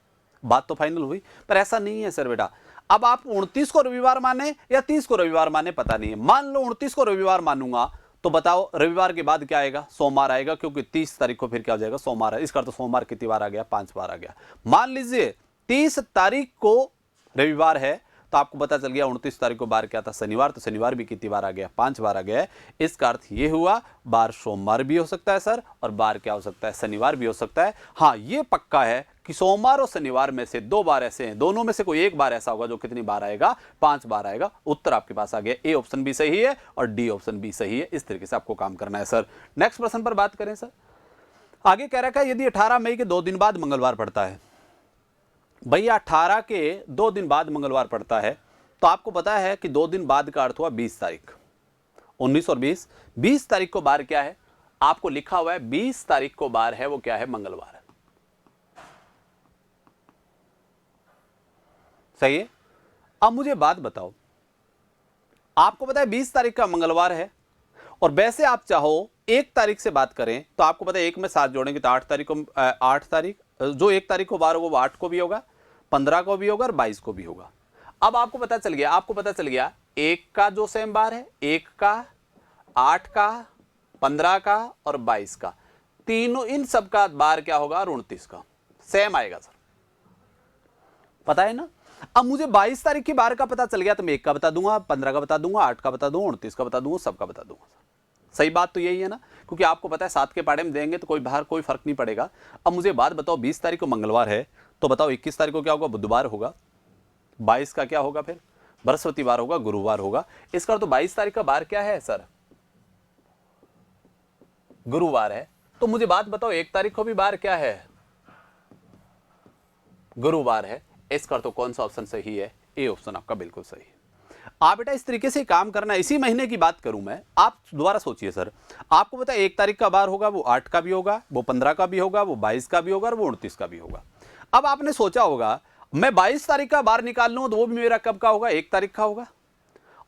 S1: बात तो फाइनल हुई। पर ऐसा नहीं है सर बेटा। अब आप 29 को रविवार माने या 30 को रविवार माने पता नहीं है। मान लो 29 को रविवार मानूंगा, तो बताओ रविवार के बाद क्या आएगा? सोमवार आएगा, क्योंकि 30 तारीख को फिर क्या हो जाएगा? सोमवार है। इसका तो सोमवार कितनी बार आ गया? 5 बार आ गया। मान लीजिए 30 तारीख को रविवार है, तो आपको पता चल गया 29 तारीख को बार क्या था? शनिवार। तो शनिवार भी कितनी बार आ गया? 5 बार आ गया। इसका अर्थ ये हुआ बार सोमवार भी हो सकता है सर, और बार क्या हो सकता है? शनिवार भी हो सकता है। हाँ, ये पक्का है कि सोमवार और शनिवार में से 2 बार ऐसे हैं, दोनों में से कोई एक बार ऐसा होगा जो कितनी बार आएगा? 5 बार आएगा। उत्तर आपके पास आ गया। ए ऑप्शन भी सही है और डी ऑप्शन भी सही है। इस तरीके से आपको काम करना है सर। नेक्स्ट प्रश्न पर बात करें सर। आगे कह रखा है यदि 18 मई के 2 दिन बाद मंगलवार पड़ता है। भैया 18 के 2 दिन बाद मंगलवार पड़ता है, तो आपको पता है कि 2 दिन बाद का अर्थ हुआ 20 तारीख। 19 और 20 तारीख को बार क्या है? आपको लिखा हुआ है 20 तारीख को बार है, वो क्या है? मंगलवार है। सही है। अब मुझे बात बताओ, आपको पता है 20 तारीख का मंगलवार है, और वैसे आप चाहो 1 तारीख से बात करें तो आपको पता है 1 में 7 जोड़ेंगे तो 8 तारीख को 8 तारीख जो 1 तारीख को बार होगा वो 8 को भी होगा, 15 को भी होगा और 22 को भी होगा। अब आपको पता चल गया 1 का जो सेम बार है, 1 का, 8 का, 15 का और 22 का, तीनों इन सब का बार क्या होगा? 29 का सेम आएगा सर। पता है ना। अब मुझे 22 तारीख की बार का पता चल गया तो मैं 1 का बता दूंगा, 15 का बता दूंगा, 8 का बता दूंगा, 29 का बता दूंगा, सबका बता दूंगा। सही बात तो यही है ना, क्योंकि आपको पता है 7 के पाढ़े में देंगे तो कोई बाहर कोई फर्क नहीं पड़ेगा। अब मुझे बात बताओ, 20 तारीख को मंगलवार है, तो बताओ 21 तारीख को क्या होगा? बुधवार होगा। 22 का क्या होगा? फिर बृहस्पतिवार होगा, गुरुवार होगा। इसका तो 22 तारीख का बार क्या है सर? गुरुवार है। तो मुझे बात बताओ 1 तारीख को भी बार क्या है? गुरुवार है। इसका तो कौन सा ऑप्शन सही है? ए ऑप्शन आपका बिल्कुल सही है। आप बेटा इस तरीके से काम करना। इसी महीने की बात करूं मैं, आप दोबारा सोचिए सर, आपको पता है 1 तारीख का बार होगा, वो 8 का भी होगा, वो 15 का भी होगा, वो 22 का भी होगा और वो 29 का भी होगा। अब आपने सोचा होगा मैं 22 तारीख का बार निकाल लूं तो वो भी मेरा कब का होगा? 1 तारीख का होगा।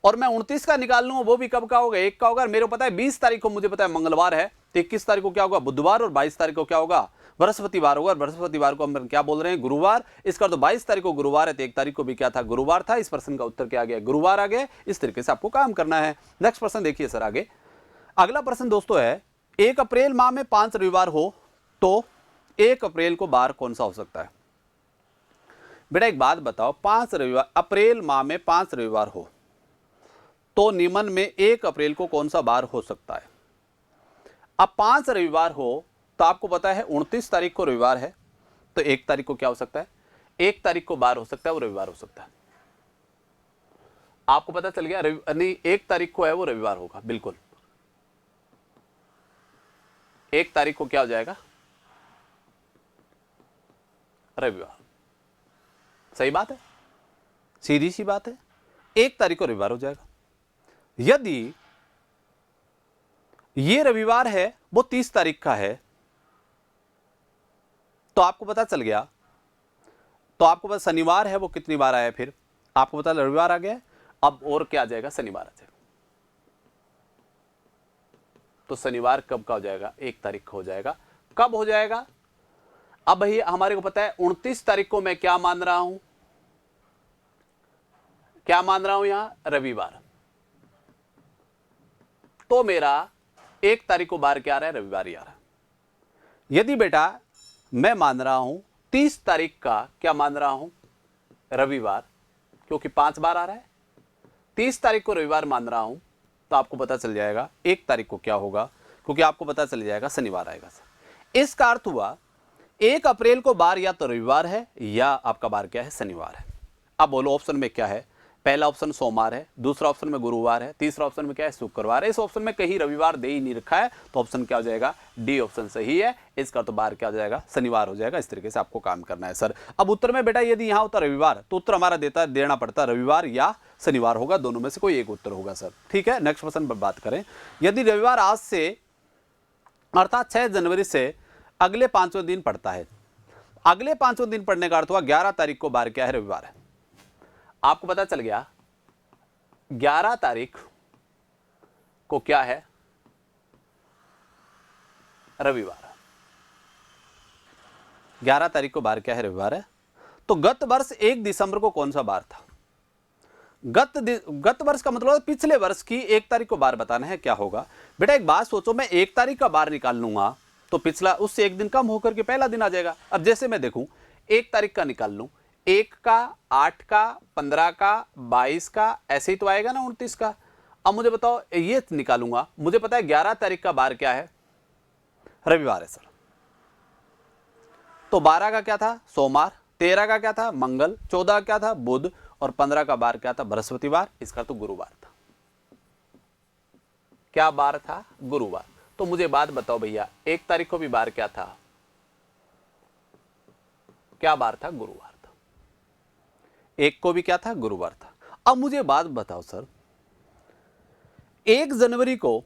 S1: और मैं 29 का निकाल लूं वो भी कब का होगा? 1 का होगा। मेरे को पता है 20 तारीख को मुझे पता है मंगलवार है, तो 21 तारीख को क्या होगा? बुधवार। और 22 तारीख को क्या होगा? बृहस्पतिवार होगा। बृहस्पतिवार को हम क्या बोल रहे हैं? गुरुवार। इसका तो 22 तारीख को गुरुवार है, तो 1 तारीख को भी क्या था? गुरुवार था। इस प्रश्न का उत्तर क्या आ गया? गुरुवार आ गया। इस तरीके से आपको काम करना है। नेक्स्ट प्रश्न देखिए सर आगे। अगला प्रश्न दोस्तों है, 1 अप्रैल माह में 5 रविवार हो तो 1 अप्रैल को बार कौन सा हो सकता है? बेटा एक बात बताओ, 5 रविवार, अप्रैल माह में 5 रविवार हो तो निम्न में 1 अप्रैल को कौन सा बार हो सकता है? अब 5 रविवार हो तो आपको पता है 29 तारीख को रविवार है, तो 1 तारीख को क्या हो सकता है? 1 तारीख को बार हो सकता है, वो रविवार हो सकता है। आपको पता चल गया? नहीं, 1 तारीख को है वो रविवार होगा, बिल्कुल 1 तारीख को क्या हो जाएगा? रविवार। सही बात है, सीधी सी बात है, 1 तारीख को रविवार हो जाएगा। यदि ये रविवार है वो 30 तारीख का है, तो आपको पता चल गया, तो आपको पता शनिवार है वो कितनी बार आया? फिर आपको पता रविवार आ गया, अब और क्या आ जाएगा? शनिवार आ जाएगा। तो शनिवार कब का हो जाएगा? 1 तारीख का हो जाएगा। कब हो जाएगा? अब भाई हमारे को पता है 29 तारीख को मैं क्या मान रहा हूं? क्या मान रहा हूं यहां? रविवार। तो मेरा 1 तारीख को बार क्या आ रहा है? रविवार ही आ रहा है। यदि बेटा मैं मान रहा हूं 30 तारीख का, क्या मान रहा हूं? रविवार, क्योंकि 5 बार आ रहा है। 30 तारीख को रविवार मान रहा हूं, तो आपको पता चल जाएगा 1 तारीख को क्या होगा, क्योंकि आपको पता चल जाएगा शनिवार आएगा सर। इसका अर्थ हुआ 1 अप्रैल को बार या तो रविवार है या आपका बार क्या है? शनिवार है। अब बोलो ऑप्शन में क्या है? पहला ऑप्शन सोमवार है, दूसरा ऑप्शन में गुरुवार है, तीसरा ऑप्शन में क्या है? शुक्रवार है। इस ऑप्शन में कहीं रविवार दे ही नहीं रखा है, तो ऑप्शन क्या हो जाएगा? डी ऑप्शन सही है। इसका तो बार क्या हो जाएगा? शनिवार हो जाएगा। इस तरीके से आपको काम करना है सर। अब उत्तर में बेटा यदि यहाँ होता रविवार, तो उत्तर हमारा देना पड़ता रविवार या शनिवार होगा, दोनों में से कोई एक उत्तर होगा सर। ठीक है, नेक्स्ट प्रश्न पर बात करें। यदि रविवार आज से अर्थात 6 जनवरी से अगले 5वें दिन पड़ता है, अगले 5वें दिन पड़ने का अर्थ हुआ 11 तारीख को बार क्या है? रविवार है। आपको पता चल गया 11 तारीख को क्या है? रविवार। 11 तारीख को बार क्या है? रविवार है। तो गत वर्ष 1 दिसंबर को कौन सा बार था? गत वर्ष का मतलब पिछले वर्ष की 1 तारीख को बार बताना है, क्या होगा? बेटा एक बात सोचो, मैं 1 तारीख का बार निकाल लूंगा तो पिछला उससे 1 दिन कम होकर के पहला दिन आ जाएगा। अब जैसे मैं देखूं 1 तारीख का निकाल लूं, 1 का, 8 का, 15 का, 22 का, ऐसे ही तो आएगा ना 29 का। अब मुझे बताओ ये निकालूंगा, मुझे पता है 11 तारीख का बार क्या है? रविवार है सर। तो 12 का क्या था? सोमवार। 13 का क्या था? मंगल। 14 क्या था? बुध। और 15 का बार क्या था? बृहस्पतिवार। इसका तो गुरुवार था। क्या बार था? गुरुवार। तो मुझे बात बताओ भैया 1 तारीख को भी बार क्या था? क्या बार था? गुरुवार था। 1 को भी क्या था? गुरुवार था। अब मुझे बात बताओ सर, 1 जनवरी को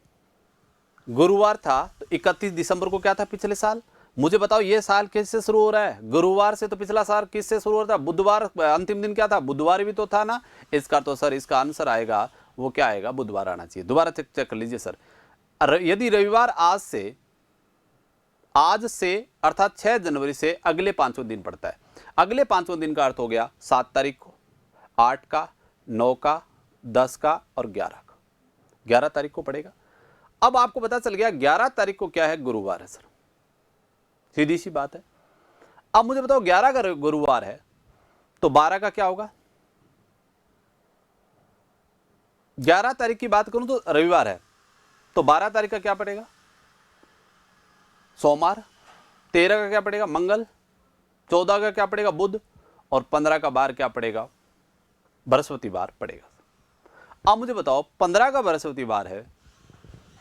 S1: गुरुवार था, तो 31 दिसंबर को क्या था पिछले साल? मुझे बताओ ये साल किससे शुरू हो रहा है? गुरुवार से। तो पिछला साल किससे शुरू हो रहा था? बुधवार। अंतिम दिन क्या था? बुधवार भी तो था ना। इसका तो सर इसका आंसर आएगा वो क्या आएगा? बुधवार आना चाहिए। दोबारा चेक कर लीजिए सर। यदि रविवार आज से अर्थात 6 जनवरी से अगले 5वें दिन पड़ता है, अगले 5वें दिन का अर्थ हो गया 7 तारीख को, 8 का, 9 का, 10 का और 11 का। 11 तारीख को पड़ेगा। अब आपको पता चल गया 11 तारीख को क्या है? गुरुवार है सर। सीधी सी बात है। अब मुझे बताओ 11 का गुरुवार है तो 12 का क्या होगा? 11 तारीख की बात करूं तो रविवार है, तो 12 तारीख का क्या पड़ेगा? सोमवार। 13 का क्या पड़ेगा? मंगल। 14 का क्या पड़ेगा? बुध। और 15 का बार क्या पड़ेगा? बृहस्पतिवार पड़ेगा। अब मुझे बताओ 15 का बृहस्पतिवार है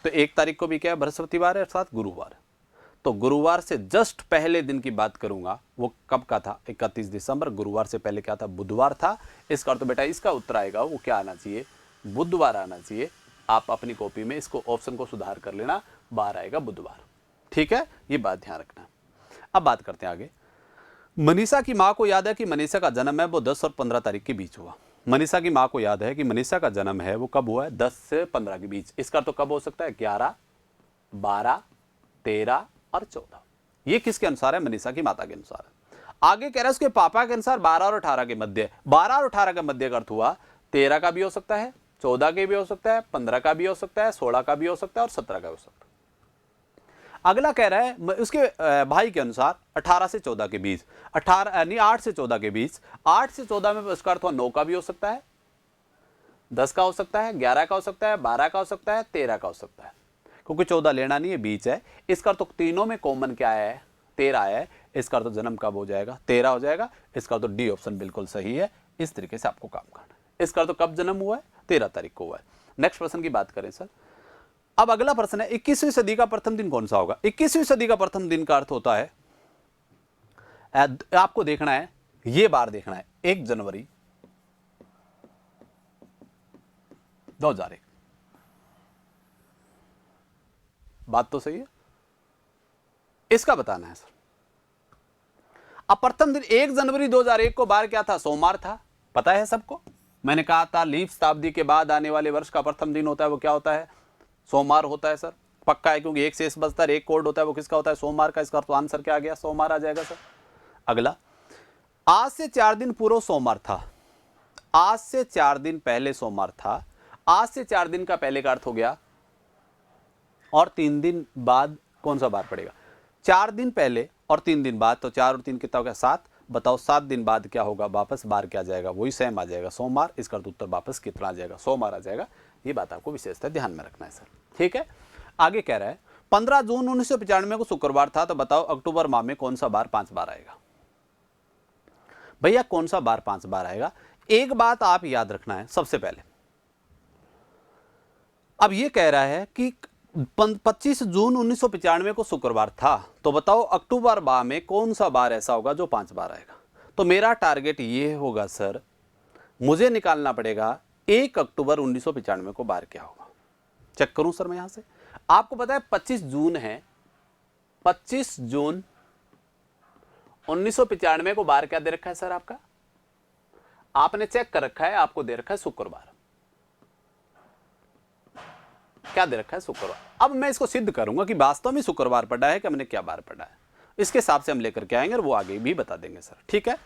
S1: तो 1 तारीख को भी क्या है? बृहस्पतिवार है, अर्थात गुरुवार। तो गुरुवार से जस्ट पहले दिन की बात करूंगा, वो कब का था? 31 दिसंबर। गुरुवार से पहले क्या था? बुधवार था। इसका अर्थ बेटा इसका उत्तर आएगा वो क्या आना चाहिए? बुधवार आना चाहिए। आप अपनी कॉपी में इसको ऑप्शन को सुधार कर लेना, बार आएगा बुधवार। ठीक है, ये बात ध्यान रखना। अब बात करते हैं आगे। मनीषा की माँ को याद है कि मनीषा का जन्म है वो 10 और 15 तारीख के बीच हुआ। मनीषा की माँ को याद है कि मनीषा का जन्म है वो कब हुआ है? 10 से 15 के बीच। इसका तो कब हो सकता है? 11, 12, 13 और 14। ये किसके अनुसार है? मनीषा की माता के अनुसार है। आगे कह रहा है उसके पापा के अनुसार 12 और 18 के मध्य। 12 और 18 का मध्य का अर्थ हुआ 13 का भी हो सकता है, 14 के भी हो सकता है, 15 का भी हो सकता है, 16 का भी हो सकता है और 17 का भी हो सकता है। अगला कह रहा है उसके भाई के अनुसार 18 से 14 के बीच। 18 यानी 8 से 14 के बीच। 8 से 14 में उसका अर्थ 9 का भी हो सकता है, 10 का हो सकता है, 11 का हो सकता है, 12 का हो सकता है, 13 का हो सकता है, क्योंकि 14 लेना नहीं है, बीच है। इसका तो तीनों में कॉमन क्या है? 13 है। इसका तो जन्म कब हो जाएगा? 13 हो जाएगा। इसका तो डी ऑप्शन बिल्कुल सही है। इस तरीके से आपको काम करना है। इसका तो कब जन्म हुआ है? 13 तारीख को हुआ है। नेक्स्ट प्रश्न की बात करें सर। अब अगला प्रश्न है 21वीं सदी का प्रथम दिन कौन सा होगा? 21वीं सदी का प्रथम दिन का अर्थ होता है, आपको देखना है, ये बार देखना है, 1 जनवरी 2001। बात तो सही है, इसका बताना है सर। अब प्रथम दिन 1 जनवरी 2001 को बार क्या था? सोमवार था। पता है सबको? मैंने कहा था लीप शताब्दी के बाद आने वाले वर्ष का प्रथम दिन होता है वो क्या होता है? सोमवार होता है सर। पक्का है, क्योंकि 1 शेष बचता है, 1 कोड होता है, वो किसका होता है? सोमवार का। इसका तो आंसर क्या आ गया? सोमवार आ जाएगा सर। अगला, आज से 4 दिन पूर्व सोमवार था। आज से 4 दिन पहले सोमवार था। आज से 4 दिन का पहले का अर्थ हो गया और 3 दिन बाद कौन सा बार पड़ेगा? 4 दिन पहले और 3 दिन बाद, तो 4 और 3 कितना हो गया? 7। बताओ 7 दिन बाद क्या होगा? वापस बार क्या आ जाएगा? वही सेम आ जाएगा, सोमवार। इसका उत्तर वापस कितना आ जाएगा? सोमवार आ जाएगा। ये बात आपको विशेषता ध्यान में रखना है सर। ठीक है, आगे कह रहा है 15 जून 1995 को शुक्रवार था, तो बताओ अक्टूबर माह में कौन सा बार 5 बार आएगा? भैया कौन सा बार 5 बार आएगा? एक बात आप याद रखना है सबसे पहले। अब ये कह रहा है कि 25 जून 1995 को शुक्रवार था, तो बताओ अक्टूबर माह में कौन सा बार ऐसा होगा जो 5 बार आएगा? तो मेरा टारगेट ये होगा सर, मुझे निकालना पड़ेगा 1 अक्टूबर 1995 को बार क्या होगा। चेक करूं सर मैं यहां से। आपको पता है 25 जून है, 25 जून 1995 को बार क्या दे रखा है सर? आपका आपने चेक कर रखा है, आपको दे रखा है शुक्रवार। क्या दे रखा है? शुक्रवार। अब मैं इसको सिद्ध करूंगा कि वास्तव में शुक्रवार पड़ा है कि हमने क्या बार पड़ा है। इसके हिसाब से हम लेकर के आएंगे और वो आगे भी बता देंगे सर। ठीक है,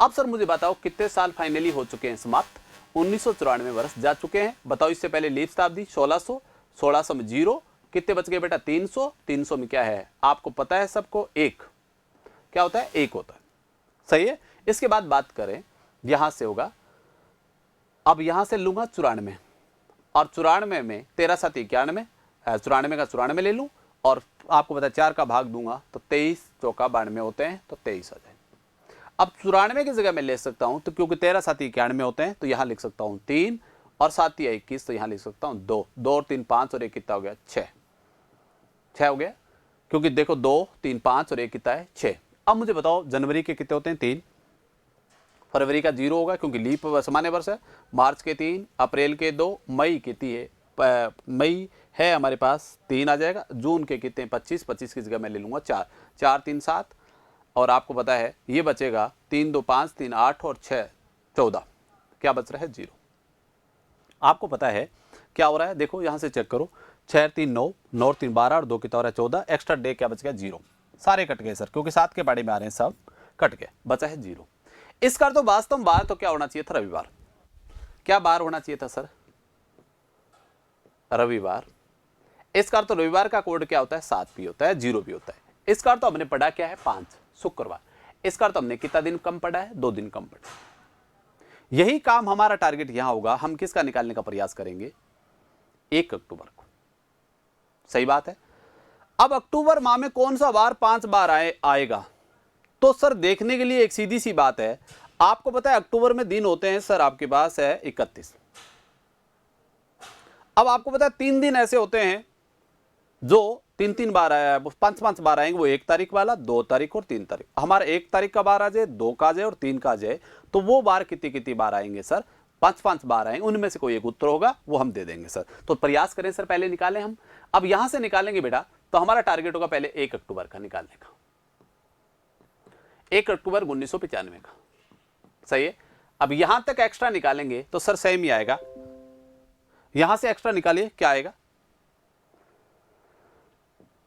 S1: अब सर मुझे बताओ कितने साल फाइनली हो चुके हैं समाप्त? 1994 वर्ष जा चुके हैं। बताओ इससे पहले लीप शताब्दी 1600, 1600 में 0, कितने बच गए बेटा? 300। 300 में क्या है आपको पता है सबको? 1। क्या होता है? 1 होता है। सही है। इसके बाद बात करें, यहां से होगा, अब यहां से लूंगा 94 और 94 में 13 7 91, 94 का 94 ले लूं और आपको पता है 4 का भाग दूंगा तो 23 चौका 92 होते हैं, तो 23 आ जाए। अब 94 की जगह मैं ले सकता हूं, तो क्योंकि 13 7 91 होते हैं तो यहां लिख सकता हूं 3 और 7 21, तो यहां लिख सकता हूं 2। 2 और 3 5 और 1 कितना हो गया? 6। 6 हो गया, क्योंकि देखो 2 3 5 और 1 कितना है? 6। अब मुझे बताओ जनवरी के कितने होते हैं? 3। फरवरी का 0 होगा क्योंकि लीप सामान्य वर्ष है। मार्च के 3, अप्रैल के 2, मई कितनी है? मई है हमारे पास 3 आ जाएगा। जून के कितने? 25। 25 की जगह मैं ले लूंगा 4। 4 3 7 और आपको पता है ये बचेगा 3 2 5 3 8 और 6 14। क्या बच रहा है? 0। आपको पता है क्या हो रहा है? देखो यहां से चेक करो, 6 3 9, 9 3 12 और 2 कितना हो रहा है? 14। एक्स्ट्रा डे क्या बच गया? 0। सारे कट गए सर, क्योंकि 7 के बारे में आ रहे हैं, सब कट गए, बचा है 0। इसका तो वास्तव में बार तो क्या होना चाहिए था? रविवार। क्या बार होना चाहिए था सर? रविवार। इसका तो रविवार का कोड क्या होता है? 7 भी होता है, 0 भी होता है। इसका तो हमने पढ़ा क्या है? 5, शुक्रवार। इसका तो हमने कितना दिन कम पढ़ा है? 2 दिन कम पढ़ा। यही काम हमारा टारगेट यहां होगा। हम किसका निकालने का प्रयास करेंगे? 1 अक्टूबर को। सही बात है। अब अक्टूबर माह में कौन सा बार 5 बार आएगा? तो सर देखने के लिए एक सीधी सी बात है, आपको पता है अक्टूबर में दिन होते हैं सर आपके पास है 31। अब आपको पता है 3 दिन ऐसे होते हैं जो 3-3 बार आया, 5-5 बार आएंगे, वो 1 तारीख वाला, 2 तारीख और 3 तारीख। हमारा 1 तारीख का बार आ जाए, 2 का आ जाए और 3 का आ जाए, तो वो बार कितनी कितनी बार आएंगे सर? 5-5 बार आएंगे। उनमें से कोई एक उत्तर होगा, वो हम दे देंगे सर। तो प्रयास करें सर, पहले निकालें हम। अब यहां से निकालेंगे बेटा, तो हमारा टारगेट होगा पहले 1 अक्टूबर का निकालने का, 1 अक्टूबर 1995 का। सही है। अब यहां तक एक्स्ट्रा निकालेंगे तो सर सेम ही आएगा। यहां से एक्स्ट्रा निकालिए, क्या आएगा?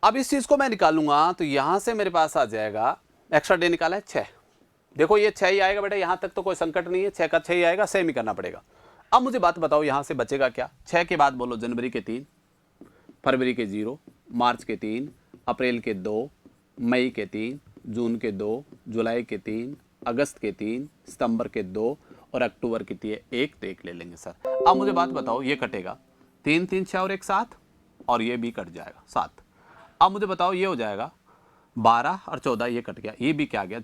S1: अब इस चीज को मैं निकालूंगा तो यहां से मेरे पास आ जाएगा, एक्स्ट्रा डे निकाला है 6। देखो ये 6 ही आएगा बेटा, यहां तक तो कोई संकट नहीं है, 6 का 6 ही आएगा, सेम ही करना पड़ेगा। अब मुझे बात बताओ, यहां से बचेगा क्या? 6 के बाद बोलो, जनवरी के 3, फरवरी के 0, मार्च के 3, अप्रैल के 2, मई के 3, जून के 2, जुलाई के 3, अगस्त के 3, सितंबर के 2 और अक्टूबर के 1, तो 1 ले लेंगे सर। अब मुझे बात बताओ, ये कटेगा 3, 3, 6 और 1 7, और ये भी कट जाएगा 7। अब मुझे बताओ, ये हो जाएगा 12 और 14, ये कट गया, ये भी क्या आ गया?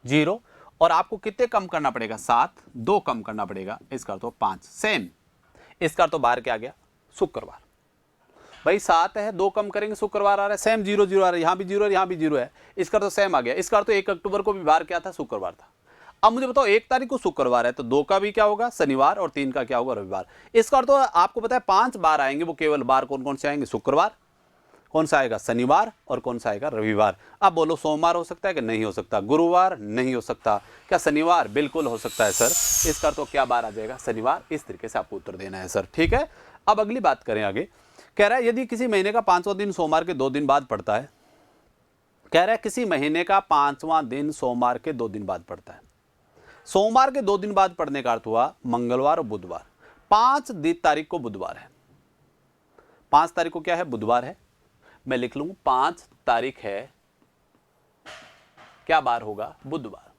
S1: 0। और आपको कितने कम करना पड़ेगा? 7, 2 कम करना पड़ेगा, इसका तो 5, सेम। इसका तो बार क्या आ गया? शुक्रवार। भाई 7 है, 2 कम करेंगे, शुक्रवार आ रहा है, सेम 0 0 आ रहा है, यहां भी 0 है, यहां भी 0 है, इसका तो सेम आ गया। इसका तो 1 अक्टूबर को भी बार क्या था? शुक्रवार था। अब मुझे बताओ 1 तारीख को शुक्रवार है, तो 2 का भी क्या होगा? शनिवार, और 3 का क्या होगा? रविवार। इसका तो आपको पता है 5 बार आएंगे, वो केवल बार कौन कौन से आएंगे? शुक्रवार, कौन सा आएगा? शनिवार, और कौन सा आएगा? रविवार। अब बोलो सोमवार हो सकता है कि नहीं हो सकता? गुरुवार नहीं हो सकता, क्या शनिवार? बिल्कुल हो सकता है सर। इसका तो क्या बार आ जाएगा? शनिवार। इस तरीके से आपको उत्तर देना है सर, ठीक है। अब अगली बात करें आगे। कह रहा है यदि किसी महीने का 5वां दिन सोमवार के 2 दिन बाद पड़ता है, कह रहा है किसी महीने का 5वां दिन सोमवार के 2 दिन बाद पड़ता है। सोमवार के 2 दिन बाद पड़ने का अर्थ हुआ मंगलवार और बुधवार। 5 तारीख को बुधवार है, 5 तारीख को क्या है? बुधवार है। मैं लिख लूं 5 तारीख है, क्या बार होगा? बुधवार।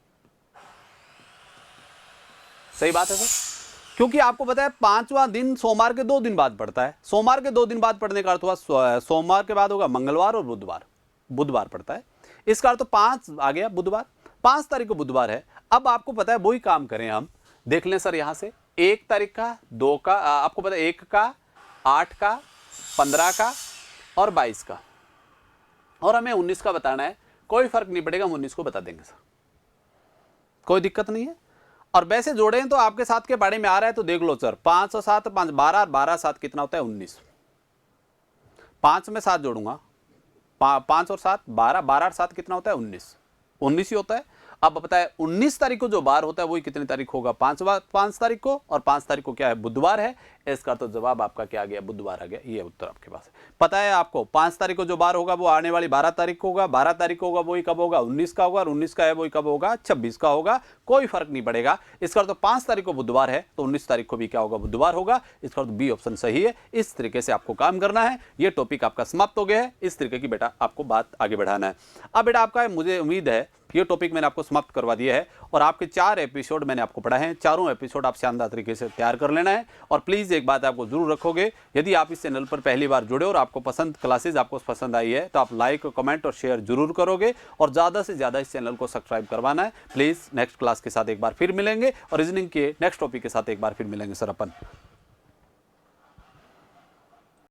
S1: सही बात है सर, क्योंकि आपको पता है 5वां दिन सोमवार के 2 दिन बाद पड़ता है। सोमवार के 2 दिन बाद पड़ने का अर्थ हुआ सोमवार के बाद होगा मंगलवार और बुधवार, बुधवार पड़ता है। इसका अर्थ तो 5 आ गया, बुधवार। 5 तारीख को बुधवार है। अब आपको पता है वही काम करें हम, देख लें सर यहां से 1 तारीख का, 2 का, आपको पता है 1 का, 8 का, 15 का और 22 का, और हमें 19 का बताना है। कोई फर्क नहीं पड़ेगा, हम 19 को बता देंगे सर, कोई दिक्कत नहीं है। और वैसे जोड़ें तो आपके साथ के बारे में आ रहा है, तो देख लो सर, 5 और 7 5, 12, 12 7 कितना होता है? 19। 5 में 7 जोड़ूंगा, 5 और 7 12, 12 और 7 कितना होता है? 19, 19 ही होता है। अब बताए 19 तारीख को जो बार होता है वही कितनी तारीख होगा? 5 तारीख को, और 5 तारीख को क्या है? बुधवार है। इसका तो जवाब आपका क्या आ गया? बुधवार आ गया। ये उत्तर आपके पास है। पता है आपको 5 तारीख को जो बार होगा वो आने वाली 12 तारीख को होगा, 12 तारीख को होगा वही कब होगा? 19 का होगा, और 19 का है वही कब होगा? 26 का होगा। कोई फर्क नहीं पड़ेगा। इसका तो 5 तारीख को बुधवार है, तो 19 तारीख को भी क्या होगा? बुधवार होगा। इसका तो बी ऑप्शन सही है। इस तरीके से आपको काम करना है। ये टॉपिक आपका समाप्त हो गया है। इस तरीके की बेटा आपको बात आगे बढ़ाना है। अब बेटा आपका मुझे उम्मीद है ये टॉपिक मैंने आपको समाप्त करवा दिया है, और आपके 4 एपिसोड मैंने आपको पढ़ाए हैं। चारों एपिसोड आप शानदार तरीके से तैयार कर लेना है। और प्लीज़ एक बात आपको जरूर रखोगे, यदि आप इस चैनल पर पहली बार जुड़े और आपको क्लासेज आपको पसंद आई है, तो आप लाइक, कमेंट और शेयर जरूर करोगे, और ज़्यादा से ज़्यादा इस चैनल को सब्सक्राइब करवाना है। प्लीज़ नेक्स्ट क्लास के साथ एक बार फिर मिलेंगे, और रीजनिंग के नेक्स्ट टॉपिक के साथ एक बार फिर मिलेंगे सर अपन।